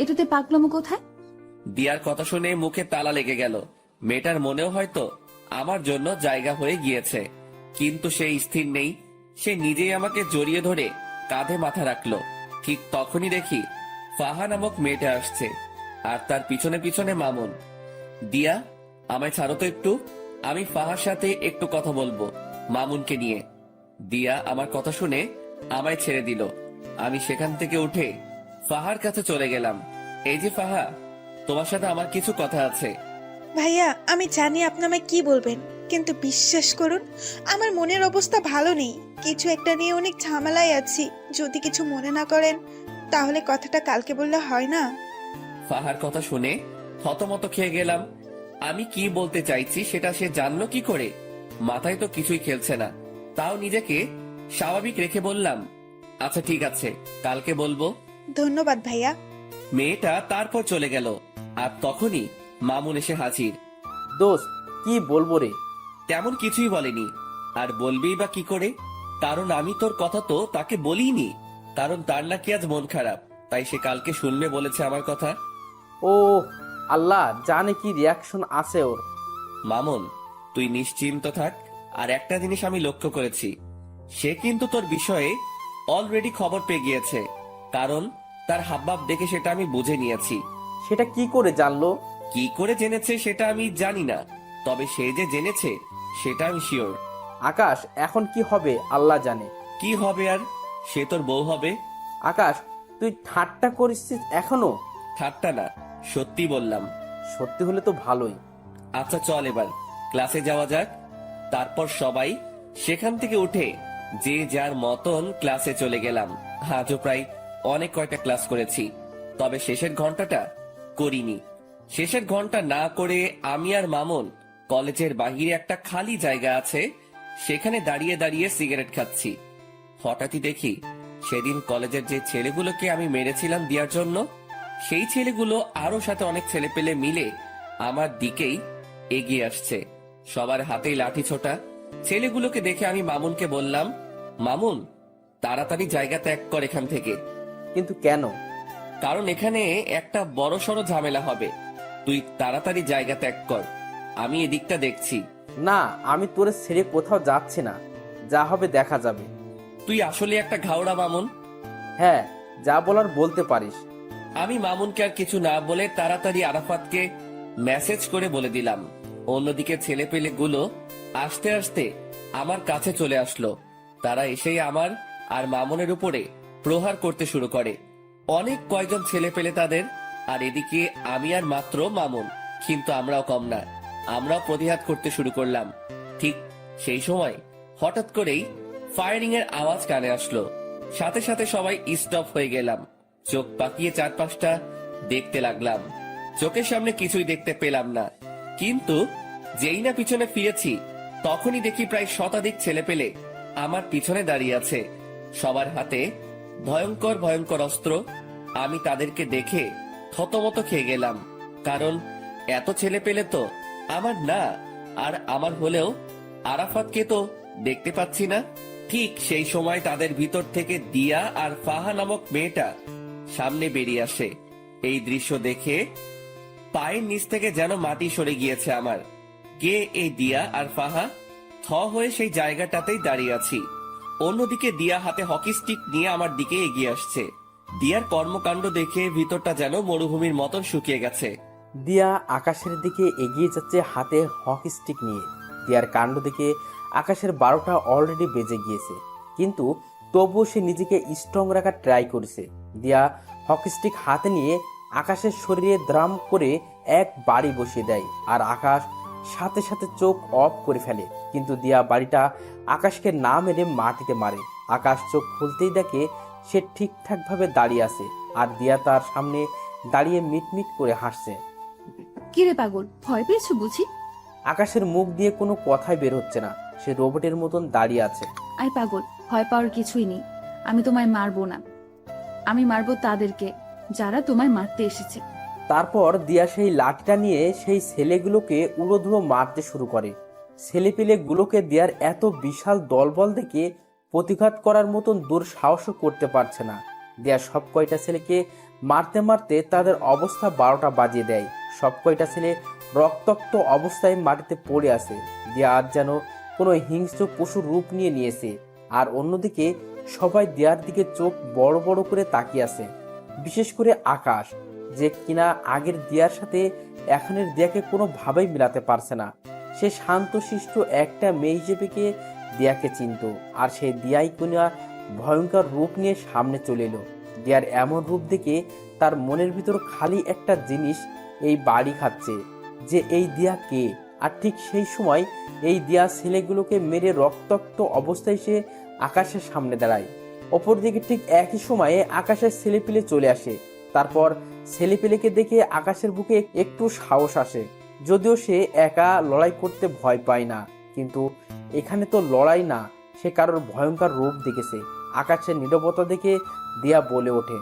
এটাতে পাগলামো কোথায়? দিয়ার কথা শুনে মুখে তালা লেগে গেল। মেয়েটার মনেও হয়তো আমার জন্য জায়গা হয়ে গিয়েছে, কিন্তু সে স্থির নেই। সে নিজেই আমাকে জড়িয়ে ধরে কাঁধে মাথা রাখলো। ঠিক তখনই দেখি ফাহা নামক মেয়েটা আসছে, আর তার পিছনে পিছনে মামুন। দিয়া, আমায় ছাড়ো তো একটু, আমি ফাহার সাথে একটু কথা বলবো মামুনকে নিয়ে। দিয়া আমার কথা শুনে আমায় ছেড়ে দিল। আমি সেখান থেকে উঠে ফাহার কাছে চলে গেলাম। এই যে ফাহা, তোমার সাথে আমার কিছু কথা আছে। ভাইয়া, আমি জানি আপনি আমায় কি বলবেন, কিন্তু বিশ্বাস করুন আমার মনের অবস্থা ভালো নেই। কিছু একটা নিয়ে অনেক ঝামেলায় আছি। যদি কিছু মনে না করেন তাহলে কথাটা কালকে বললে হয় না? ফাহার কথা শুনে থতমত খেয়ে গেলাম। আমি কি বলতে চাইছি সেটা সে জানলো কি করে? মাথায় তো কিছুই খেলছে না। তাও নিজেকে স্বাভাবিক রেখে বললাম, আচ্ছা ঠিক আছে, কালকে বলবো। ধন্যবাদ ভাইয়া। মেয়েটা তারপর চলে গেল, আর তখনই মামুন এসে হাজির। দোস্ত, কি বলবো রে? তেমন কিছুই বলেনি, আর বলবেই বা কি করে? কারণ আমি তোর কথা তো তাকে বলিনি। কারণ তার নাকি আজ মন খারাপ, তাই সে কালকে শুনবে বলেছে আমার কথা। ও আল্লাহ জানে কি রিয়াকশন আছে ওর। মামুন, তুই নিশ্চিন্ত থাক। আর একটা জিনিস আমি লক্ষ্য করেছি, সে কিন্তু তোর বিষয়ে অলরেডি খবর পেয়ে গিয়েছে। কারণ তার হাবভাব দেখে সেটা আমি বুঝে নিয়েছি। সেটা কি করে জানলো? কি করে জেনেছে সেটা আমি জানি না, তবে সে যে জেনেছে সেটা আমি শিওর। আকাশ, এখন কি হবে আল্লাহ জানে। কি হবে আর? সে তোর বউ হবে। আকাশ, তুই ঠাট্টা করিস এখনো? ঠাট্টা না, সত্যি বললাম। সত্যি হলে তো ভালোই। আচ্ছা চল এবার ক্লাসে যাওয়া যাক। তারপর সবাই সেখান থেকে উঠে যে যার মতন ক্লাসে চলে গেলাম। আজও প্রায় অনেক কয়টা ক্লাস করেছি, তবে শেষের ঘন্টাটা করিনি। শেষের ঘন্টা না করে আমি আর মামুন কলেজের বাহিরে একটা খালি জায়গা আছে, সেখানে দাঁড়িয়ে দাঁড়িয়ে সিগারেট খাচ্ছি। হঠাৎই দেখি সেদিন কলেজের যে ছেলেগুলোকে আমি মেরেছিলাম দিয়ার জন্য, সেই ছেলেগুলো আরো সাথে অনেক ছেলে পেলে মিলে আমার দিকেই এগিয়ে আসছে। সবার হাতেই লাঠি ছোটা। ছেলেগুলোকে দেখে আমি মামুনকে বললাম, মামুন তাড়াতাড়ি জায়গা ত্যাগ কর এখান থেকে। কিন্তু কেন? কারণ এখানে একটা বড়সড় ঝামেলা হবে। তুই তাড়াতাড়ি জায়গা ত্যাগ কর, আমি এদিকটা দেখছি। না, আমি তোরে ছেড়ে কোথাও যাচ্ছি না। যা হবে দেখা যাবে। তুই আসলে একটা ঘাওড়া মামুন। হ্যাঁ, যা বলার বলতে পারিস। আমি মামুনকে আর কিছু না বলে তাড়াতাড়ি আরাফাতকে মেসেজ করে বলে দিলাম। অন্যদিকে ছেলেপেলে গুলো আস্তে আস্তে আমার কাছে চলে আসলো। তারা এসেই আমার আর মামুনের উপরে প্রহার করতে শুরু করে। অনেক কয়জন ছেলে পেলে তাদের, আর এদিকে আমি আর মাত্র মামুন। কিন্তু আমরাও কম না, আমরাও প্রতিহার করতে শুরু করলাম। ঠিক সেই সময় হঠাৎ করেই ফায়ারিং এর আওয়াজ কানে আসলো। সাথে সাথে সবাই স্টপ হয়ে গেলাম। চোখ পাকিয়ে চারপাশটা দেখতে লাগলাম। চোখের সামনে কিছুই দেখতে পেলাম না, কিন্তু যেই না পিছনে ফিরেছি তখনই দেখি প্রায় শতাধিক ছেলে পেলে আমার পিছনে দাঁড়িয়ে আছে। সবার হাতে ভয়ঙ্কর ভয়ঙ্কর অস্ত্র। আমি তাদেরকে দেখে থতমত খেয়ে গেলাম, কারণ এত ছেলে পেলে তো আমার না, আর আমার হলেও আরাফাতকে তো দেখতে পাচ্ছি না। ঠিক সেই সময় তাদের ভিতর থেকে দিয়া আর ফাহা নামক মেয়েটা সামনে বেরিয়ে আসে। এই দৃশ্য দেখে পায়ের নিচ থেকে যেন মাটি সরে গিয়েছে আমার। কে এই দিয়া আর ফাহা? থ হয়ে সেই জায়গাটাতেই দাঁড়িয়ে আছি। অন্যদিকে দিয়া হাতে হকি স্টিক নিয়ে আমার দিকে এগিয়ে আসছে। দিয়ার কর্মকাণ্ড দেখে ভিতরটা যেন মরুভূমির মতন শুকিয়ে গেছে। দিয়া আকাশের দিকে এগিয়ে যাচ্ছে হাতে হকি স্টিক নিয়ে। দিয়ার কাণ্ড দেখে আকাশের 12টা অলরেডি বেজে গিয়েছে, কিন্তু তবুও সে নিজেকে স্ট্রং রাখার ট্রাই করেছে। দিয়া হকি স্টিক হাতে নিয়ে আকাশের শরীরে দ্রাম করে এক বাড়ি বসিয়ে দেয় আর আকাশ সাথে সাথে চোখ অফ করে ফেলে। কিন্তু দিয়া বাড়িটা আকাশকে না মেরে মাটিতে মারে। আকাশ চোখ খুলতেই দেখে সে ঠিকঠাকভাবে দাঁড়িয়ে আছে আর দিয়া তার সামনে দাঁড়িয়ে মিটমিট করে হাসছে। কিরে পাগল, ভয় পেয়েছো বুঝি? আকাশের মুখ দিয়ে কোনো কথাই বের হচ্ছে না, সে রোবটের মতন দাঁড়িয়ে আছে। আই পাগল, ভয় পাওয়ার কিছুই নেই। আমি তোমায় মারবো না, আমি মারবো তাদেরকে যারা তোমায় মারতে এসেছে। তারপর দিয়া সেই লাঠিটা নিয়ে সেই ছেলেগুলোকে উড়োধুড়ো মারতে শুরু করে। ছেলেপিলেগুলোকে দিয়ার এত বিশাল দলবল দেখে প্রতিঘাত করার মতন দুঃসাহসও করতে পারছে না। দিয়া সব কয়টা ছেলেকে মারতে মারতে তাদের অবস্থা 12টা বাজিয়ে দেয়। সব কয়টা ছেলে রক্তাক্ত অবস্থায় মাটিতে পড়ে আছে। দিয়া আজ যেন কোনো হিংস্র পশুর রূপ নিয়েছে। আর অন্যদিকে সবাই দিয়ার দিকে চোখ বড় বড় করে তাকিয়ে আছে, বিশেষ করে আকাশ, যে কিনা আগের দিয়ার সাথে এখনের দিয়াকে কোনোভাবেই মিলাতে পারছে না। সে শান্তশিষ্ট একটা মেয়ে হিসেবে দিয়াকে চিনত, আর সেই দিয়াই কিনা ভয়ঙ্কর রূপ নিয়ে সামনে চলে এলো। দিয়ার এমন রূপ দেখে তার মনের ভিতর খালি একটা জিনিস এই বাড়ি খাচ্ছে, যে এই দিয়া কে। আর ঠিক সেই সময় এই দিয়া ছেলেগুলোকে মেরে রক্তাক্ত অবস্থায় সে আকাশের সামনে দাঁড়ায়। অপরদিকে ঠিক একই সময়ে আকাশের ছেলেপিলে চলে আসে। তারপর ছেলেপিলেকে দেখে আকাশের বুকে একটু সাহস আসে, যদিও সে একা লড়াই করতে ভয় পায় না। কিন্তু এখানে তো লড়াই না, সে কারোর ভয়ঙ্কর রূপ দেখেছে। আকাশের নীরবতা দেখে দিয়া বলে ওঠে,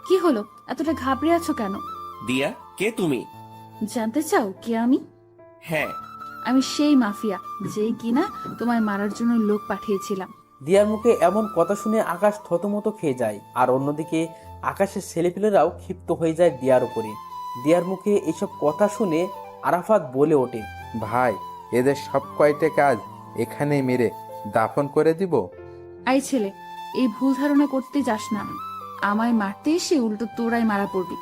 কি হলো, এতটা ঘাবড়ে আছো কেন? দিয়া, কে তুমি? জানতে চাও কে আমি? হ্যাঁ। আমি সেই মাফিয়া যে কিনা তোমায় মারার জন্য লোক পাঠিয়েছিলাম। দিয়ার মুখে এমন কথা শুনে আকাশ থতমত খেয়ে যায়। আর অন্যদিকে আকাশের ছেলেপিলেরাও ক্ষিপ্ত হয়ে যায় দিয়ার উপরে। দিয়ার মুখে এইসব কথা শুনে আরাফাত বলে ওঠে, ভাই, এদের সব কয়টা কাজ এখানেই মেরে দাফন করে দিব। আই ছেলে, এই ভুল ধারণা করতে যাস না। আমায় মারতে এসে উল্টো তোরাই মারা পড়বি।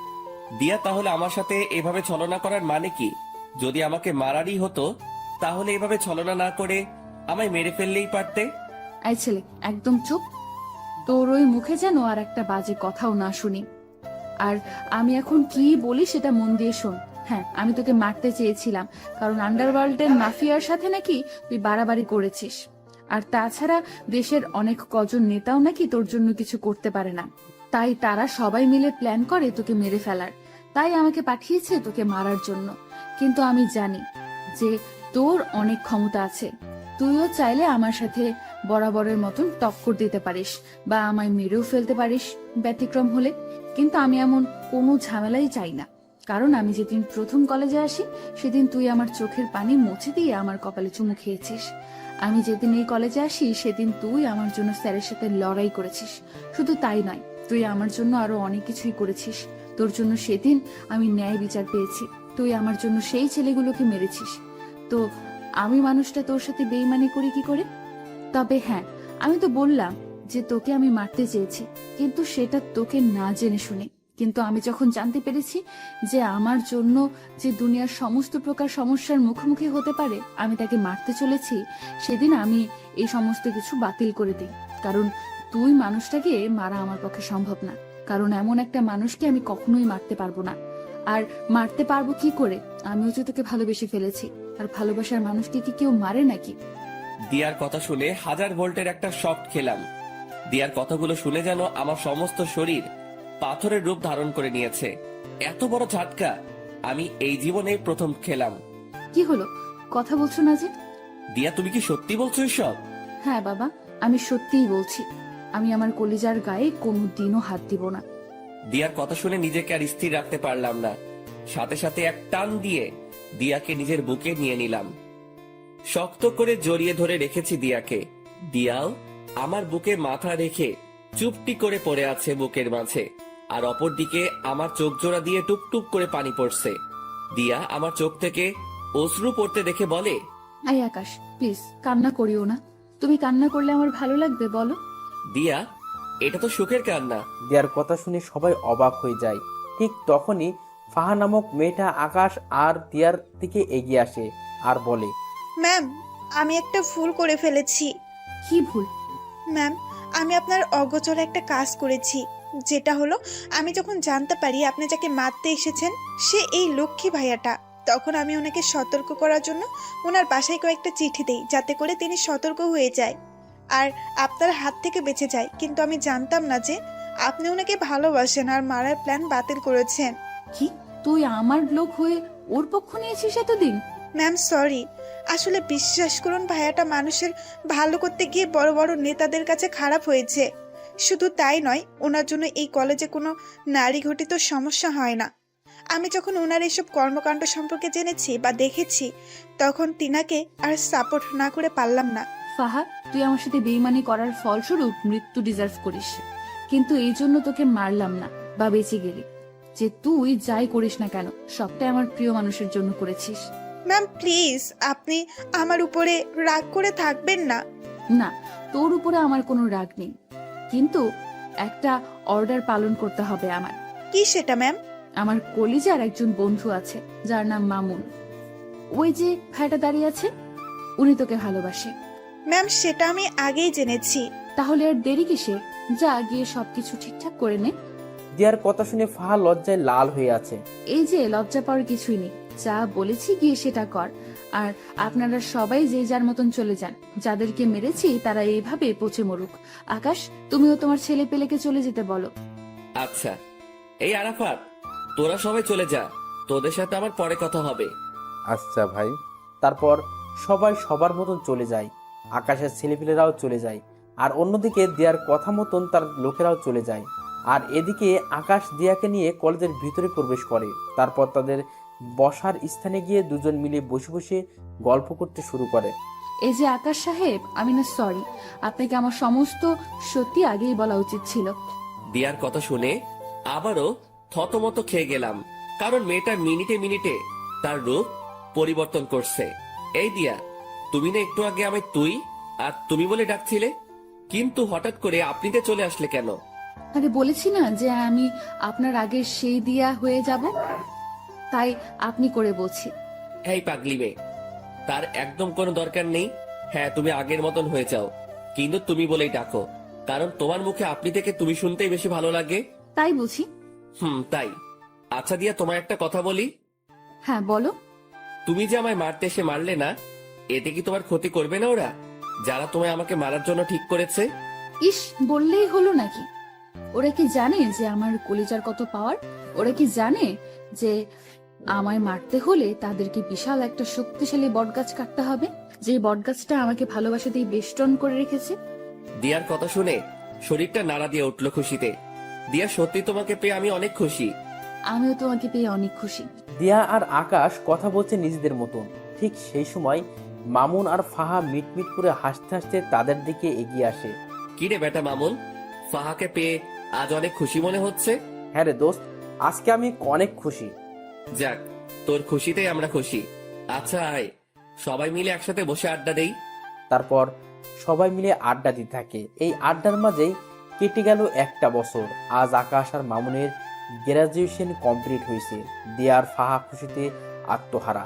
দিয়া, তাহলে আমার সাথে এভাবে ছলনা করার মানে কি? যদি আমাকে মারারই হতো তাহলে এভাবে ছলনা না করে আমায় মেরে ফেললেই পারতে। আই ছেলে, একদম চুপ। তোর ওই মুখে যেন আর একটা বাজে কথাও না শুনি। আর আমি এখন কি বলি সেটা মন দিয়ে শোন। হ্যাঁ, আমি তোকে মারতে চেয়েছিলাম, কারণ আন্ডারওয়ার্ল্ডের মাফিয়ার সাথে নাকি তুই বাড়াবাড়ি করেছিস। আর তাছাড়া দেশের অনেক কজন নেতাও নাকি তোর জন্য কিছু করতে পারে না, তাই তারা সবাই মিলে প্ল্যান করে তোকে মেরে ফেলার। তাই আমাকে পাঠিয়েছে তোকে মারার জন্য। কিন্তু আমি জানি যে তোর অনেক ক্ষমতা আছে, তুইও চাইলে আমার সাথে বরাবরের মতন টক্কর দিতে পারিস বা আমায় মেরেও ফেলতে পারিস ব্যতিক্রম হলে। কিন্তু আমি এমন কোনো ঝামেলাই চাই না, কারণ আমি যেদিন প্রথম কলেজে আসি সেদিন তুই আমার চোখের পানি মুছে দিয়ে আমার কপালে চুমু খেয়েছিস। আমি যেদিন এই কলেজে আসি সেদিন তুই আমার জন্য স্যারের সাথে লড়াই করেছিস। শুধু তাই নয়, তুই আমার জন্য আরো অনেক কিছুই করেছিস। তোর জন্য সেদিন আমি ন্যায় বিচার পেয়েছি। তুই আমার জন্য সেই ছেলেগুলোকে মেরেছিস। তো আমি মানুষটা তোর সাথে বেইমানি করি কি করে? তবে হ্যাঁ, আমি তো বললাম যে তোকে আমি মারতে চেয়েছি, কিন্তু সেটা তোকে না জেনে শুনে। কিন্তু আমি যখন জানতে পেরেছি যে আমার জন্য যে দুনিয়ার সমস্ত প্রকার সমস্যার মুখোমুখি হতে পারে আমি তাকে মারতে চলেছি, সেদিন আমি এই সমস্ত কিছু বাতিল করে দিই। কারণ তুই মানুষটাকে মারা আমার পক্ষে সম্ভব না, কারণ এমন একটা মানুষকে আমি কখনোই মারতে পারবো না। আর মারতে পারবো কি করে? আমিও তো তোকে ভালোবেসে ফেলেছি, আর ভালোবাসার মানুষকে কি কেউ মারে নাকি? দিয়ার কথা শুনে 1000 ভোল্টের একটা শক খেলাম। দিয়ার কথাগুলো শুনে যেন আমার সমস্ত শরীর পাথরের রূপ ধারণ করে নিয়েছে। এত বড় ঝাটকা আমি এই জীবনে প্রথম খেলাম। কি হলো, কথা বলছো না যে? দিয়া, তুমি কি সত্যি বলছো এসব? হ্যাঁ বাবা, আমি সত্যিই বলছি। আমি আমার কলিজার গায়ে কোনোদিনও হাত দিব না। দিয়ার কথা শুনে নিজেকে আর স্থির রাখতে পারলাম না। সাথে সাথে এক টান দিয়ে দিয়াকে নিজের বুকে নিয়ে নিলাম। শক্ত করে জড়িয়ে ধরে রেখেছি দিয়াকে। দিয়াও আমার বুকে মাথা রেখে চুপটি করে পড়ে আছে বুকের মাঝে। আর অপরদিকে আমার চোখ জোড়া দিয়ে টুপটুপ করে পানি পড়ছে। দিয়া আমার চোখ থেকে অশ্রু পড়তে দেখে বলে, আই আকাশ, প্লিজ কান্না করিও না। তুমি কান্না করলে আমার ভালো লাগবে বলো? দিয়া, এটা তো সুখের কান্না। দিয়ার কথা শুনে সবাই অবাক হয়ে যায়। ঠিক তখনই ফাহা নামক মেয়েটা আকাশ আর দিয়ার দিকে এগিয়ে আসে আর বলে, ম্যাম, আমি একটা ভুল করে ফেলেছি। কি ভুল? ম্যাম, আমি আপনার অগোচরে একটা কাজ করেছি। যেটা হলো, আমি যখন জানতে পারি আপনি যাকে মারতে এসেছেন সে এই লক্ষ্মী ভাইয়াটা, তখন আমি ওনাকে সতর্ক করার জন্য ওনার বাসায় কয়েকটা চিঠি দেই, যাতে করে তিনি সতর্ক হয়ে যায় আর আপনার হাত থেকে বেঁচে যায়। কিন্তু আমি জানতাম না যে আপনি ওনাকে ভালোবাসেন আর মারার প্ল্যান বাতিল করেছেন। কি, তুই আমার লোক হয়ে ওর পক্ষ নিয়েছিস এতদিন? ম্যাম সরি, আসলে বিশ্বাস করুন ভাইয়াটা মানুষের ভালো করতে গিয়ে বড় বড় নেতাদের কাছে খারাপ হয়েছে। শুধু তাই নয়, ওনার জন্য এই কলেজে কোনো নারী ঘটিত সমস্যা হয় না। আমি যখন ওনার এইসব কর্মকাণ্ড সম্পর্কে জেনেছি বা দেখেছি, তখন তিনাকে আর সাপোর্ট না করে পারলাম না। ফাহাদ, তুই আমার সাথে বেইমানি করার ফলস্বরূপ মৃত্যু ডিজার্ভ করিস, কিন্তু এই জন্য তোকে মারলাম না বা বেঁচে গেলি। যে তুই যাই করিস না কেন, সবটাই আমার প্রিয় মানুষের জন্য করেছিস। ম্যাম প্লিজ, আপনি আমার উপরে রাগ করে থাকবেন না। না, তোর উপরে আমার কোনো রাগ নেই, কিন্তু একটা অর্ডার পালন করতে হবে আমার। কি সেটা ম্যাম? আমার কলিজার একজন বন্ধু আছে যার নাম মামুন। ওই যে ভাইটা দাঁড়িয়ে আছে, উনি তোকে ভালোবাসে। ম্যাম সেটা আমি আগেই জেনেছি। তাহলে আর দেরি কিসে? যা গিয়ে সবকিছু ঠিকঠাক করে নে। দিয়ার কথা শুনে ফাহা লজ্জায় লাল হয়ে আছে। এই যে লজ্জা পাওয়ার কিছুই নেই, যা বলেছি গিয়ে সেটা কর। আর আপনারা সবাই যে যার মতন চলে যান, যাদেরকে মেরেছি তারা এইভাবে পচে মরুক। আকাশ, তুমিও তোমার ছেলে পেলেকে চলে যেতে বলো। আচ্ছা, এই আরাফাত, তোরা সবাই চলে যা, তোদের সাথে আমার পরে কথা হবে। আচ্ছা ভাই। তারপর সবাই সবার মতন চলে যায়। আকাশের ছেলেপিলেরাও চলে যায়, আর অন্যদিকে দিয়ার কথা মতন তার লোকেরাও চলে যায়। আর এদিকে আকাশ দিয়াকে নিয়ে কলেজের ভিতরে প্রবেশ করে। তারপর তাদের বসার স্থানে গিয়ে দুজন মিলে বসে বসে গল্প করতে শুরু করে। এই যে আকাশ সাহেব, আমি না সরি, আপনাকে আমার সমস্ত সত্যি আগেই বলা উচিত ছিল। দিয়ার কথা শুনে আবারও থতমত খেয়ে গেলাম, কারণ মেয়েটা মিনিটে মিনিটে তার রূপ পরিবর্তন করছে। এই দিয়া, তুমি না একটু আগে আমায় তুই আর তুমি বলে ডাকছিলে, কিন্তু হঠাৎ করে আপনিতে চলে আসলে কেন? আরে বলেছি না যে আমি আপনার আগে সেই দিয়া হয়ে যাব, তাই আপনি করে বলছি। এই পাগলি মেয়ে, তার একদম কোনো দরকার নেই। হ্যাঁ, তুমি আগের মতন হয়ে যাও, কিন্তু তুমি বলেই ডাকো, কারণ তোমার মুখে আপনি থেকে তুমি শুনতেই বেশি ভালো লাগে। তাই বুঝি? তাই। আচ্ছা দিয়া, তোমায় একটা কথা বলি। হ্যাঁ বলো। তুমি যে আমায় মারতে এসে মারলে না, এতে কি তোমার ক্ষতি করবে না ওরা, যারা তোমায় আমাকে মারার জন্য ঠিক করেছে? ইস, বললেই হলো নাকি? ওরা কি জানে যে আমার কলিজার কত পাওয়ার? ওরা কি জানে যে আমায় মারতে হলে তাদেরকে বিশাল একটা শক্তিশালী বটগাছ কাটতে হবে, যে বটগাছটা আমাকে ভালোবাসাতেই বেষ্টন করে রেখেছে? দিয়ার কথা শুনে শরীরটা নাড়া দিয়ে উঠলো খুশিতে। দিয়া, সত্যি তোমাকে পেয়ে আমি অনেক খুশি। আমিও তোমাকে পেয়ে অনেক খুশি। দিয়া আর আকাশ কথা বলছে নিজেদের মতন। ঠিক সেই সময় মামুন আর ফাহা মিটমিট করে হাসতে হাসতে তাদের দিকে এগিয়ে আসে। কি রে বেটা মামুন, ফাহাকে পেয়ে আজ অনেক খুশি মনে হচ্ছে? হ্যাঁ রে দোস্ত, আজকে আমি অনেক খুশি। যাক, তোর খুশিতেই আমরা খুশি। আচ্ছা আয়, সবাই মিলে একসাথে বসে আড্ডা দেই। তারপর সবাই মিলে আড্ডা দিতে থাকে। এই আড্ডার মাঝেই কেটে গেল একটা বছর। আজ আকাশ আর মামুনের গ্রাজুয়েশন কমপ্লিট হয়েছে। দিয়া আর ফাহা খুশিতে আত্মহারা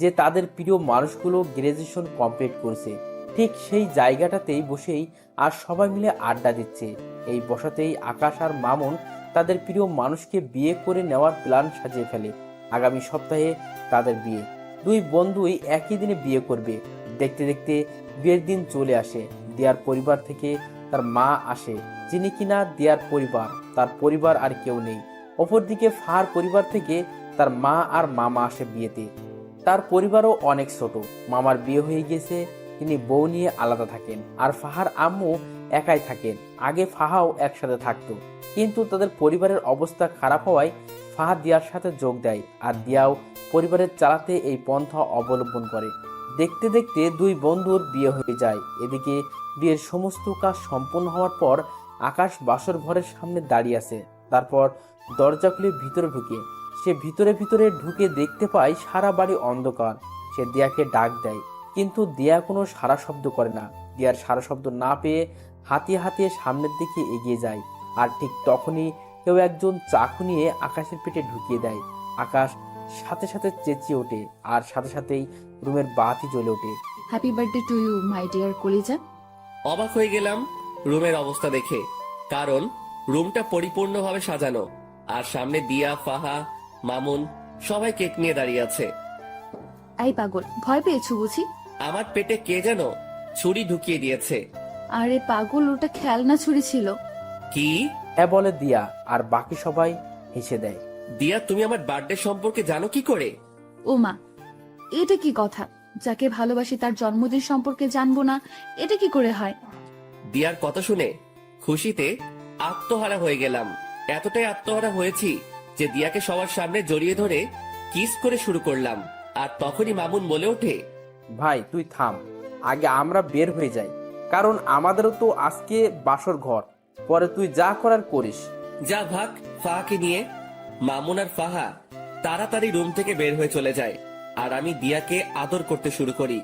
যে তাদের প্রিয় মানুষগুলো গ্রাজুয়েশন কমপ্লিট করছে। ঠিক সেই জায়গাটাতেই বসেই আর সবাই মিলে আড্ডা দিচ্ছে। এই বসাতেই আকাশ আর মামুন তাদের প্রিয় মানুষকে বিয়ে করে নেওয়ার প্ল্যান সাজিয়ে ফেলে। আগামী সপ্তাহে তাদের বিয়ে। দুই বন্ধুই একই দিনে বিয়ে করবে। দেখতে দেখতে বিয়ের দিন চলে আসে। দিয়ার পরিবার থেকে তার মা আসে, যিনি কিনা দিয়ার পরিবার, তার পরিবার আর কেউ নেই। অপরদিকে ফাহার পরিবার থেকে তার মা আর মামা আসে বিয়েতে। তার পরিবারও অনেক ছোট। মামার বিয়ে হয়ে গেছে, তিনি বউ নিয়ে আলাদা থাকেন। আর ফাহার আম্মু একাই থাকেন। আগে ফাহাও একসাথে থাকতো, কিন্তু তাদের পরিবারের অবস্থা খারাপ হওয়ায় ফাহা দিয়ার সাথে যোগ দেয়। আর দিয়াও পরিবারের চালাতে এই পন্থা অবলম্বন করে। দেখতে দেখতে দুই বন্ধুর বিয়ে হয়ে যায়। এদিকে বিয়ের সমস্ত কাজ সম্পন্ন হওয়ার পর আকাশ বাসর ঘরের সামনে দাঁড়িয়ে আছে। তারপর দরজা খুলে ভিতরে ঢুকে সে ভিতরে ঢুকে দেখতে পায় সারা বাড়ি অন্ধকার। সে দিয়াকে ডাক দেয়, কিন্তু দিয়া কোনো সারা শব্দ করে না। দিয়ার সারা শব্দ না পেয়ে হাতিয়ে হাতিয়ে সামনের দিকে এগিয়ে যায়। আর ঠিক তখনই কেউ একজন চাকু নিয়ে আকাশের পেটে ঢুকিয়ে দেয়। আকাশ সাথে সাথে চেঁচিয়ে ওঠে, আর সাথে সাথেই রুমের বাতি জ্বলে ওঠে। Happy birthday to you my dear কলিজা। অবাক হয়ে গেলাম রুমের অবস্থা দেখে, কারণ রুমটা পরিপূর্ণভাবে সাজানো, আর সামনে দিয়া, ফাহা, মামুন সবাই কেক নিয়ে দাঁড়িয়ে আছে। এই পাগল, ভয় পেয়েছো বুঝি? আমার পেটে কে যেন ছুরি ঢুকিয়ে দিয়েছে। আরে পাগল, ওটা খেলনা ছুরি ছিল। কি? হ্যাঁ বলে দিয়া, আর বাকি সবাই হেসে দেয়। দিয়া, তুমি আমার বার্থডে সম্পর্কে জানো কি করে? ও মা, এটা কি কথা? যাকে ভালোবাসি তার জন্মদিন সম্পর্কে জানবো না, এটা কি করে হয়? দিয়ার কথা শুনে খুশিতে আত্মহারা হয়ে গেলাম। এতটাই আত্মহারা হয়েছি যে দিয়াকে সবার সামনে জড়িয়ে ধরে কিস করে শুরু করলাম। আর তখনই মামুন বলে ওঠে, ভাই তুই থাম, আগে আমরা বের হয়ে যাই, কারণ আমাদেরও তো আজকে বাসর ঘর। পরে তুই যা করার করিস। যা ভাগ ফাহাকে নিয়ে। মামুন আর ফাহা তাড়াতাড়ি রুম থেকে বের হয়ে চলে যায়, আর আমি দিয়াকে আদর করতে শুরু করি।